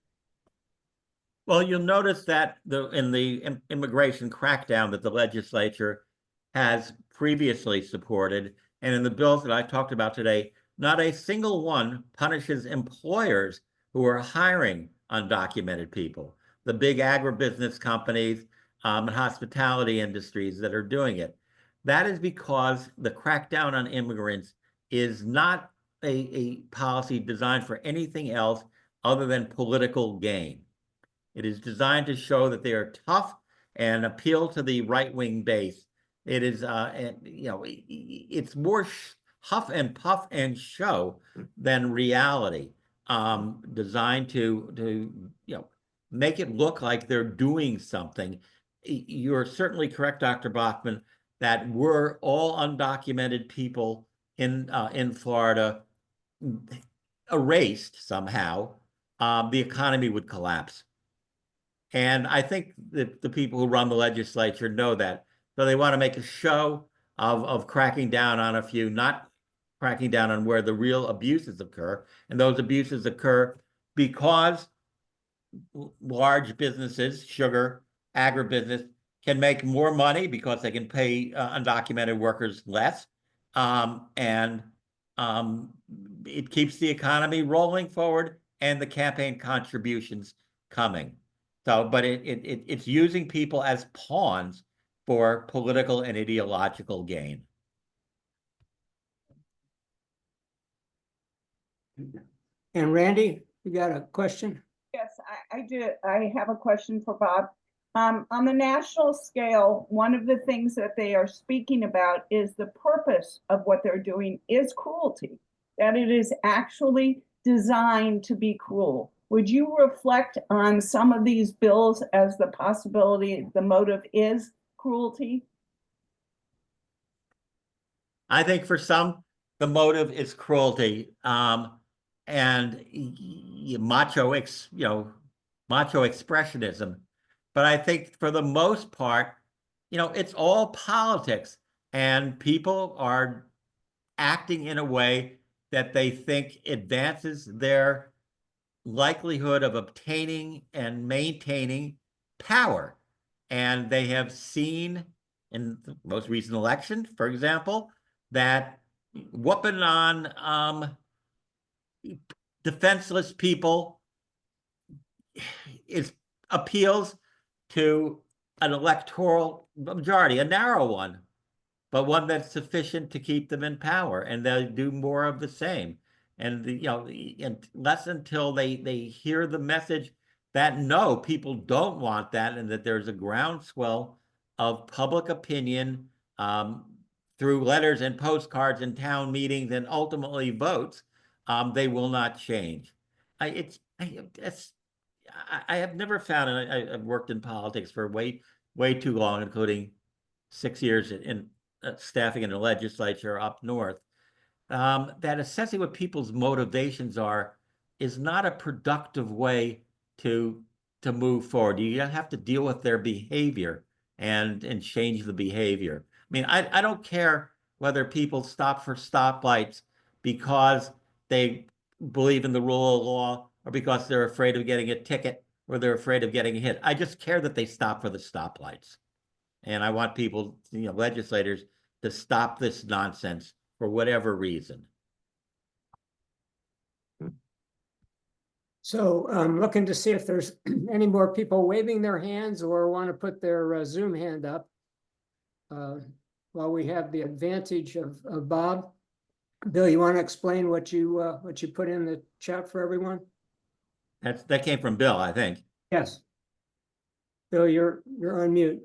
Well, you'll notice that in the immigration crackdown that the legislature has previously supported, and in the bills that I talked about today, not a single one punishes employers who are hiring undocumented people. The big agribusiness companies and hospitality industries that are doing it. That is because the crackdown on immigrants is not a policy designed for anything else other than political gain. It is designed to show that they are tough and appeal to the right-wing base. It is, it's more huff and puff and show than reality, designed to make it look like they're doing something. You're certainly correct, Dr. Bachman, that were all undocumented people in Florida erased somehow, the economy would collapse. And I think that the people who run the legislature know that. So they want to make a show of cracking down on a few, not cracking down on where the real abuses occur. And those abuses occur because large businesses, sugar, agribusiness, can make more money because they can pay undocumented workers less. And it keeps the economy rolling forward and the campaign contributions coming. So, but it's using people as pawns for political and ideological gain. And Randy, you got a question? Yes, I do. I have a question for Bob. On the national scale, one of the things that they are speaking about is the purpose of what they're doing is cruelty, that it is actually designed to be cruel. Would you reflect on some of these bills as the possibility, the motive is cruelty? I think for some, the motive is cruelty, and macho expressionism. But I think for the most part, it's all politics, and people are acting in a way that they think advances their likelihood of obtaining and maintaining power. And they have seen in the most recent election, for example, that whooping on defenseless people appeals to an electoral majority, a narrow one, but one that's sufficient to keep them in power, and they'll do more of the same. And unless until they hear the message that no, people don't want that, and that there's a groundswell of public opinion through letters and postcards and town meetings and ultimately votes, they will not change. I have never found, and I've worked in politics for way too long, including 6 years in staffing in the legislature up north, that assessing what people's motivations are is not a productive way to move forward. You have to deal with their behavior and change the behavior. I mean, I don't care whether people stop for stoplights because they believe in the rule of law or because they're afraid of getting a ticket or they're afraid of getting hit. I just care that they stop for the stoplights. And I want people, legislators, to stop this nonsense for whatever reason. So I'm looking to see if there's any more people waving their hands or want to put their Zoom hand up. while we have the advantage of Bob, Bill, you want to explain what you put in the chat for everyone? That came from Bill, I think. Yes. Bill, you're on mute.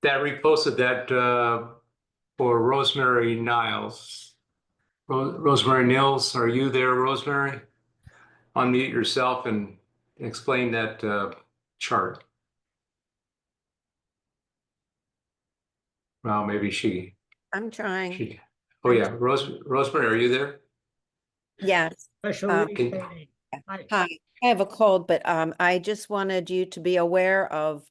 That reposted that for Rosemary Niles. Rosemary Niles, are you there, Rosemary? Unmute yourself and explain that chart. Well, maybe I'm trying. Oh yeah, Rosemary, are you there? Yes. Special Um, reading. Hi, I have a cold, but I just wanted you to be aware of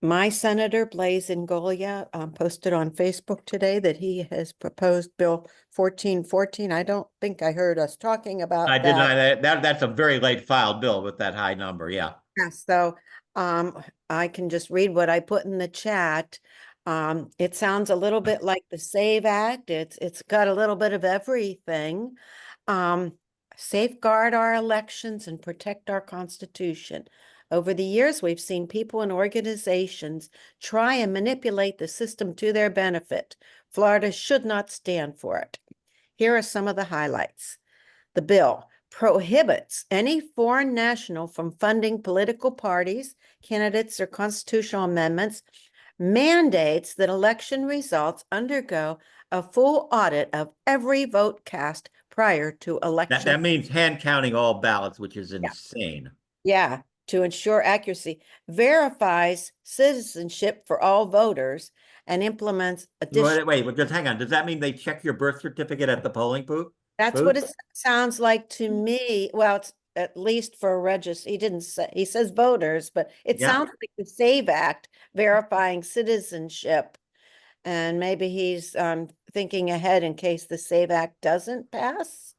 my Senator Blaise Ngolia posted on Facebook today that he has proposed Bill 1414. I don't think I heard us talking about I that. did not. That's a very late filed bill with that high number. Yeah. Yes, so I can just read what I put in the chat. It sounds a little bit like the SAVE Act. It's got a little bit of everything. Safeguard our elections and protect our Constitution. Over the years, we've seen people and organizations try and manipulate the system to their benefit. Florida should not stand for it. Here are some of the highlights. The bill prohibits any foreign national from funding political parties, candidates, or constitutional amendments, mandates that election results undergo a full audit of every vote cast prior to election. That means hand counting all ballots, which is insane. Yeah, to ensure accuracy, verifies citizenship for all voters, and implements additional. Wait, just hang on. Does that mean they check your birth certificate at the polling booth? That's what it sounds like to me. Well, it's at least for register. He didn't say, he says voters, but it sounds like the SAVE Act verifying citizenship. And maybe he's thinking ahead in case the SAVE Act doesn't pass.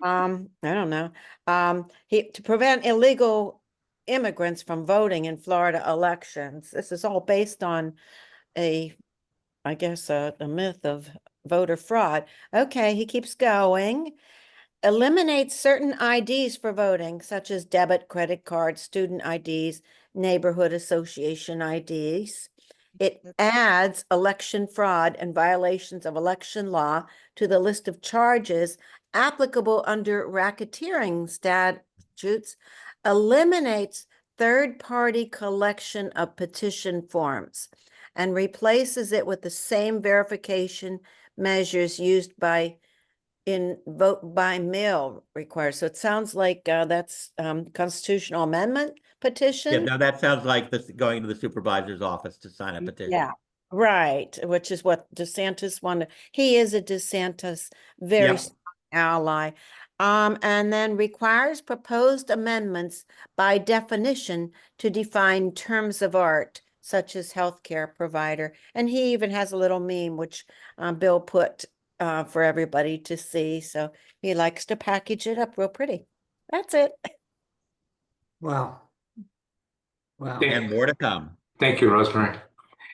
I don't know. To prevent illegal immigrants from voting in Florida elections. This is all based on I guess, a myth of voter fraud. Okay, he keeps going. Eliminates certain IDs for voting, such as debit, credit cards, student IDs, neighborhood association IDs. It adds election fraud and violations of election law to the list of charges applicable under racketeering statutes, eliminates third-party collection of petition forms, and replaces it with the same verification measures used in vote by mail required. So it sounds like that's constitutional amendment petition. Yeah, now that sounds like this going to the supervisor's office to sign a petition. Yeah, right, which is what DeSantis wanted. He is a DeSantis very strong ally. And then requires proposed amendments by definition to define terms of art, such as healthcare provider. And he even has a little meme, which Bill put for everybody to see. So he likes to package it up real pretty. That's it. Wow. Wow. And more to come. Thank you, Rosemary.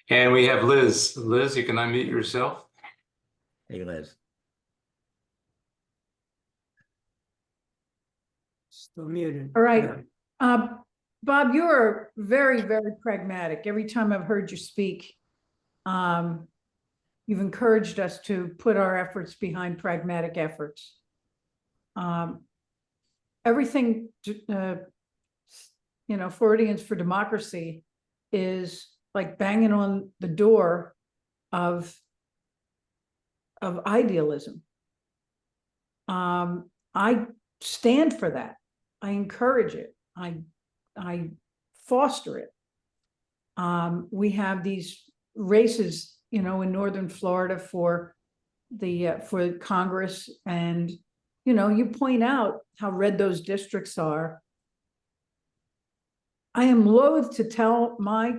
And we have Liz. Liz, you can unmute yourself. Hey, Liz. Still muted. All right. Bob, you are very, very pragmatic. Every time I've heard you speak, you've encouraged us to put our efforts behind pragmatic efforts. Everything, Floridians for Democracy is like banging on the door of idealism. I stand for that. I encourage it. I foster it. We have these races, in Northern Florida for Congress, and you point out how red those districts are. I am loath to tell my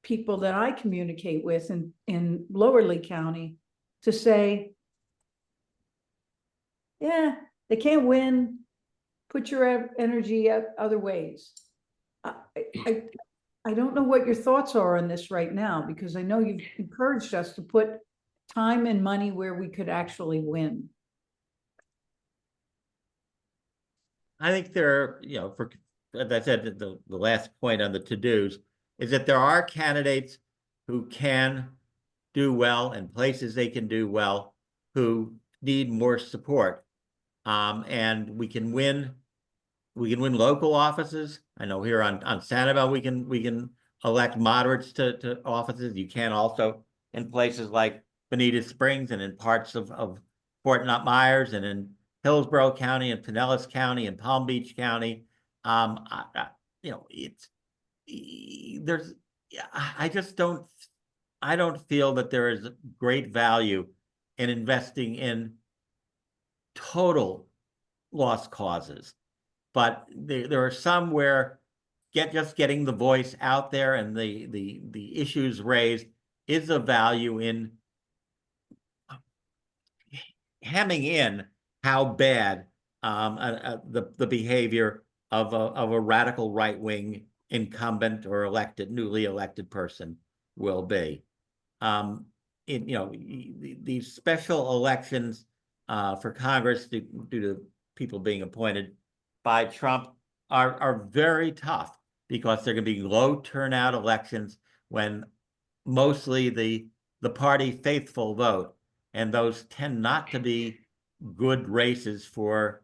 people that I communicate with in Lower Lee County to say, yeah, they can't win. Put your energy out other ways. I don't know what your thoughts are on this right now, because I know you've encouraged us to put time and money where we could actually win. I think there are, as I said, the last point on the to-dos is that there are candidates who can do well and places they can do well who need more support. And we can win local offices. I know here on Sanibel, we can elect moderates to offices. You can also in places like Bonita Springs and in parts of Fort Myers and in Hillsborough County and Pinellas County and Palm Beach County. You know, I don't feel that there is great value in investing in total lost causes. But there are some where just getting the voice out there and the issues raised is of value in hemming in how bad the behavior of a radical right-wing incumbent or newly elected person will be. These special elections for Congress due to people being appointed by Trump are very tough because they're going to be low turnout elections when mostly the party faithful vote, and those tend not to be good races for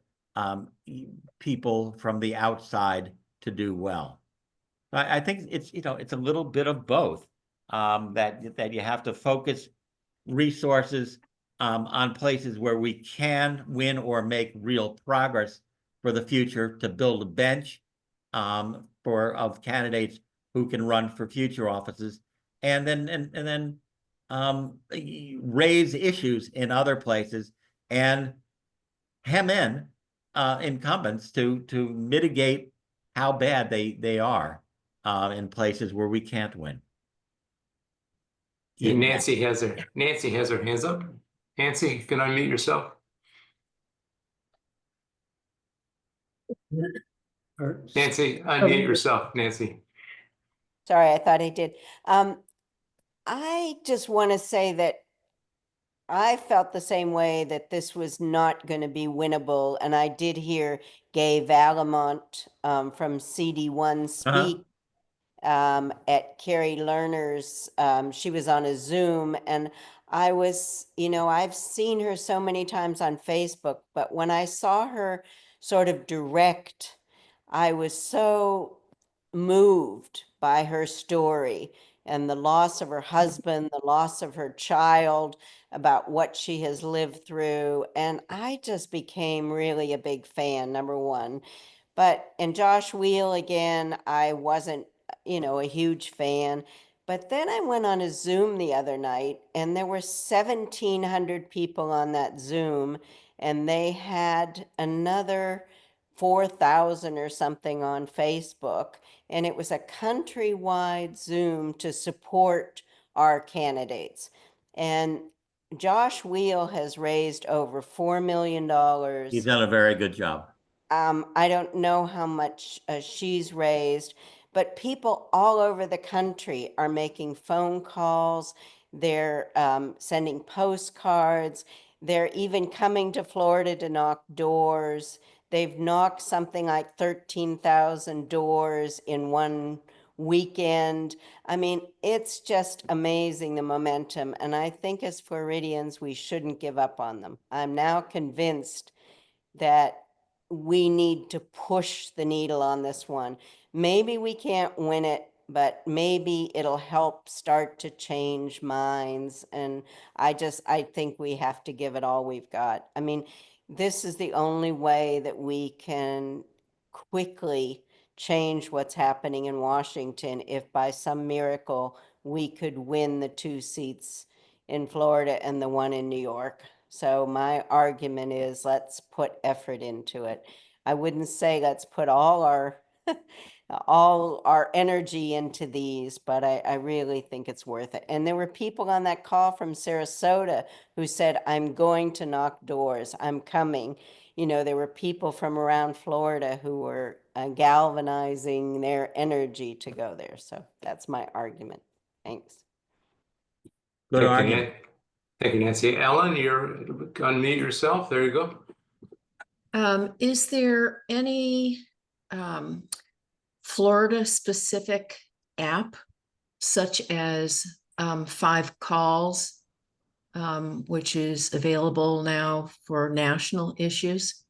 people from the outside to do well. I think it's a little bit of both, that you have to focus resources on places where we can win or make real progress for the future to build a bench of candidates who can run for future offices, and then raise issues in other places and hem in incumbents to mitigate how bad they are in places where we can't win. And Nancy has her hands up. Nancy, you can unmute yourself. Nancy, unmute yourself, Nancy. Sorry, I thought I did. I just want to say that I felt the same way, that this was not going to be winnable. And I did hear Gay Valamont from CD1 speak at Carrie Lerner's. She was on a Zoom, and I was, I've seen her so many times on Facebook, but when I saw her sort of direct, I was so moved by her story and the loss of her husband, the loss of her child, about what she has lived through. And I just became really a big fan, number one. And Josh Wheel, again, I wasn't, a huge fan. But then I went on a Zoom the other night, and there were 1,700 people on that Zoom, and they had another 4,000 or something on Facebook. And it was a countrywide Zoom to support our candidates. And Josh Wheel has raised over $4 million. He's done a very good job. I don't know how much she's raised, but people all over the country are making phone calls. They're sending postcards. They're even coming to Florida to knock doors. They've knocked something like 13,000 doors in one weekend. I mean, it's just amazing, the momentum. And I think as Floridians, we shouldn't give up on them. I'm now convinced that we need to push the needle on this one. Maybe we can't win it, but maybe it'll help start to change minds. And I think we have to give it all we've got. I mean, this is the only way that we can quickly change what's happening in Washington, if by some miracle we could win the 2 seats in Florida and the 1 in New York. So my argument is, let's put effort into it. I wouldn't say let's put all our energy into these, but I really think it's worth it. And there were people on that call from Sarasota who said, I'm going to knock doors, I'm coming. There were people from around Florida who were galvanizing their energy to go there. So that's my argument. Thanks. Good argument. Thank you, Nancy. Ellen, you're unmute yourself. There you go. Is there any Florida specific app, such as 5 calls, which is available now for national issues?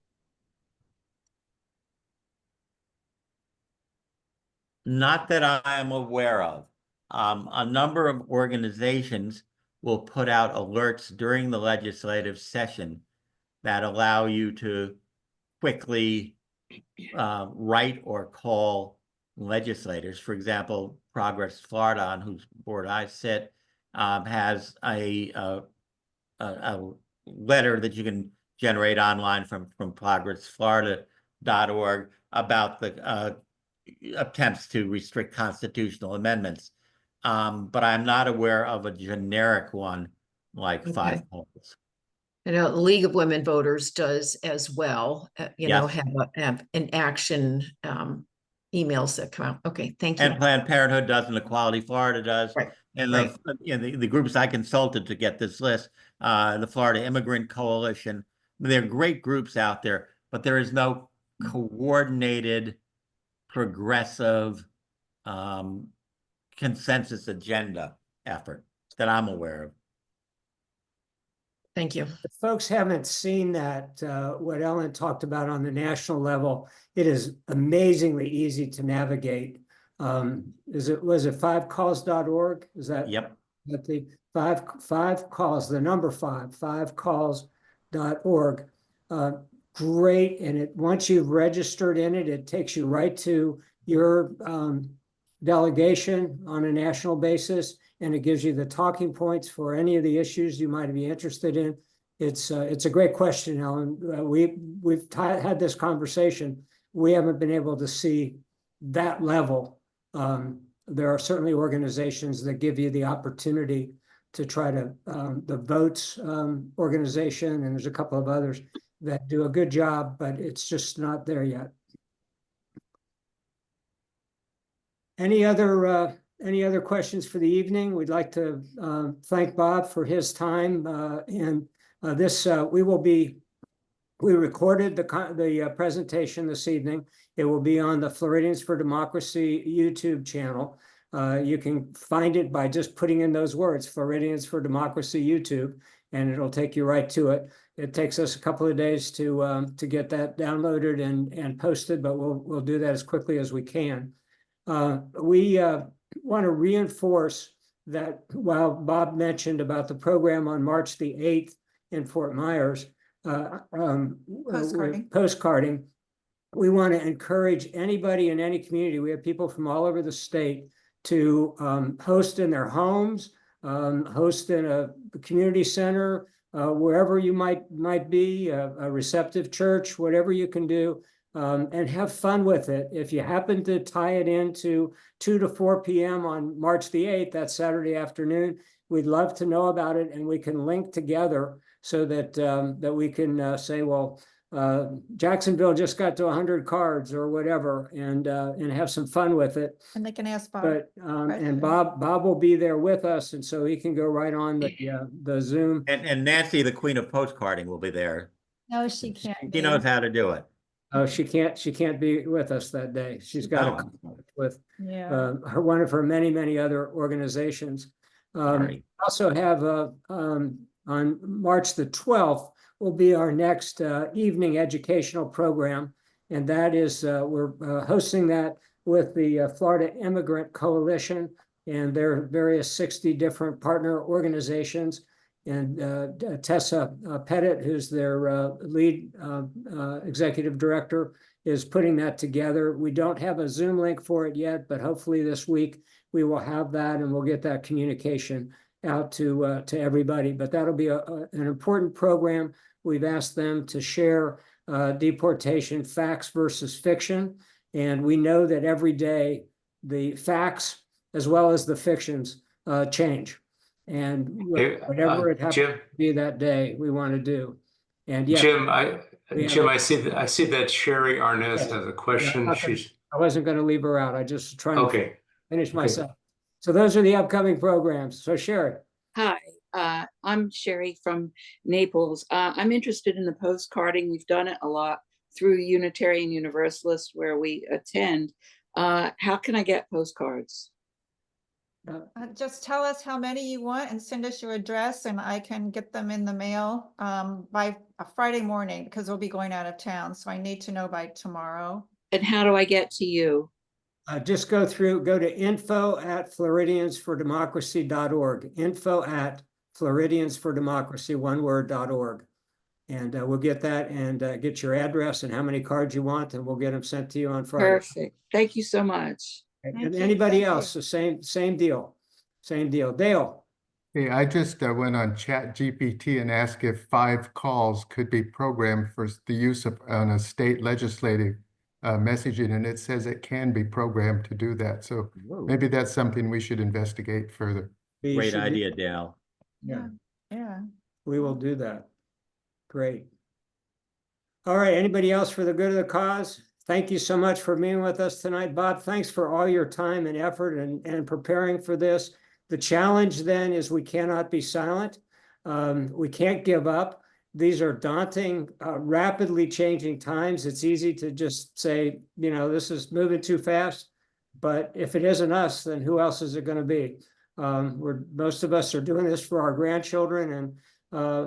Not that I am aware of. A number of organizations will put out alerts during the legislative session that allow you to quickly write or call legislators. For example, Progress Florida, on whose board I sit, has a letter that you can generate online from progressflorida.org about the attempts to restrict constitutional amendments. But I'm not aware of a generic one like 5 calls. I know the League of Women Voters does as well, Yes. have an action emails that come out. Okay, thank you. And Planned Parenthood does, and Equality Florida does. Right. And the groups I consulted to get this list, the Florida Immigrant Coalition, there are great groups out there, but there is no coordinated, progressive consensus agenda effort that I'm aware of. Thank you. If folks haven't seen that, what Ellen talked about on the national level, it is amazingly easy to navigate. Was it 5calls.org? Is that? Yep. That the five calls, the number 5calls.org. Great. And once you've registered in it, it takes you right to your delegation on a national basis, and it gives you the talking points for any of the issues you might be interested in. It's a great question, Ellen. We've had this conversation. We haven't been able to see that level. There are certainly organizations that give you the opportunity to try to, the Votes organization, and there's a couple of others that do a good job, but it's just not there yet. Any other questions for the evening? We'd like to thank Bob for his time, and we recorded the presentation this evening. It will be on the Floridians for Democracy YouTube channel. You can find it by just putting in those words, Floridians for Democracy YouTube, and it'll take you right to it. It takes us a couple of days to get that downloaded and posted, but we'll do that as quickly as we can. We want to reinforce that while Bob mentioned about the program on March the 8th in Fort Myers, postcarding, we want to encourage anybody in any community. We have people from all over the state to host in their homes, host in a community center, wherever you might be, a receptive church, whatever you can do. And have fun with it. If you happen to tie it into 2 to 4 p.m. on March the 8th, that Saturday afternoon, we'd love to know about it, and we can link together so that that we can say, well, Jacksonville just got to 100 cards or whatever, and have some fun with it. And they can ask Bob. But and Bob will be there with us, and so he can go right on the Zoom. And Nancy, the queen of postcarding, will be there. No, she can't. She knows how to do it. Oh, she can't be with us that day. She's got a conflict with one of her many other organizations. Also have on March the 12th will be our next evening educational program, and that is we're hosting that with the Florida Immigrant Coalition and their various 60 different partner organizations. And Tessa Pettit, who's their lead executive director, is putting that together. We don't have a Zoom link for it yet, but hopefully this week we will have that, and we'll get that communication out to everybody. But that'll be an important program. We've asked them to share deportation facts versus fiction, and we know that every day the facts as well as the fictions change. And whatever it happens to be that day, we want to do. And yeah, Jim, I see that Sherry Arnaz has a question. I wasn't going to leave her out. I just trying to finish myself. So those are the upcoming programs. So Sherry. Hi, I'm Sherry from Naples. I'm interested in the postcarding. We've done it a lot through Unitarian Universalist where we attend. How can I get postcards? Just tell us how many you want and send us your address and I can get them in the mail by a Friday morning because we'll be going out of town. So I need to know by tomorrow. And how do I get to you? Just go to info@floridiansfordemocracy.org, info@floridiansfordemocracy, one word.org. And we'll get that and get your address and how many cards you want, and we'll get them sent to you on Friday. Perfect. Thank you so much. And Thank you. anybody Thank else, you. the same deal. Dale, Hey, I just went on Chat GPT and asked if 5 calls could be programmed for the use of on a state legislative messaging, and it says it can be programmed to do that. So maybe that's something we should investigate further. we Great should do- idea, Dale. Yeah, Yeah. we will do that. Great. All right, anybody else for the good of the cause? Thank you so much for being with us tonight, Bob. Thanks for all your time and effort and preparing for this. The challenge then is we cannot be silent. We can't give up. These are daunting, rapidly changing times. It's easy to just say, this is moving too fast. But if it isn't us, then who else is it going to be? Most of us are doing this for our grandchildren and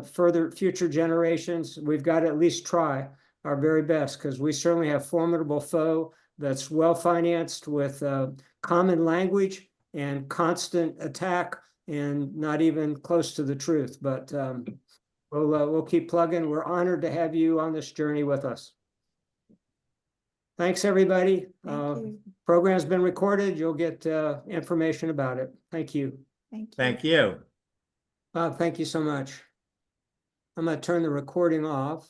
further future generations. We've got to at least try our very best because we certainly have formidable foe that's well-financed with common language and constant attack and not even close to the truth. But we'll keep plugging. We're honored to have you on this journey with us. Thanks, everybody. Thank you. Program's been recorded. You'll get information about it. Thank you. Thank you. Thank you. Bob, thank you so much. I'm going to turn the recording off.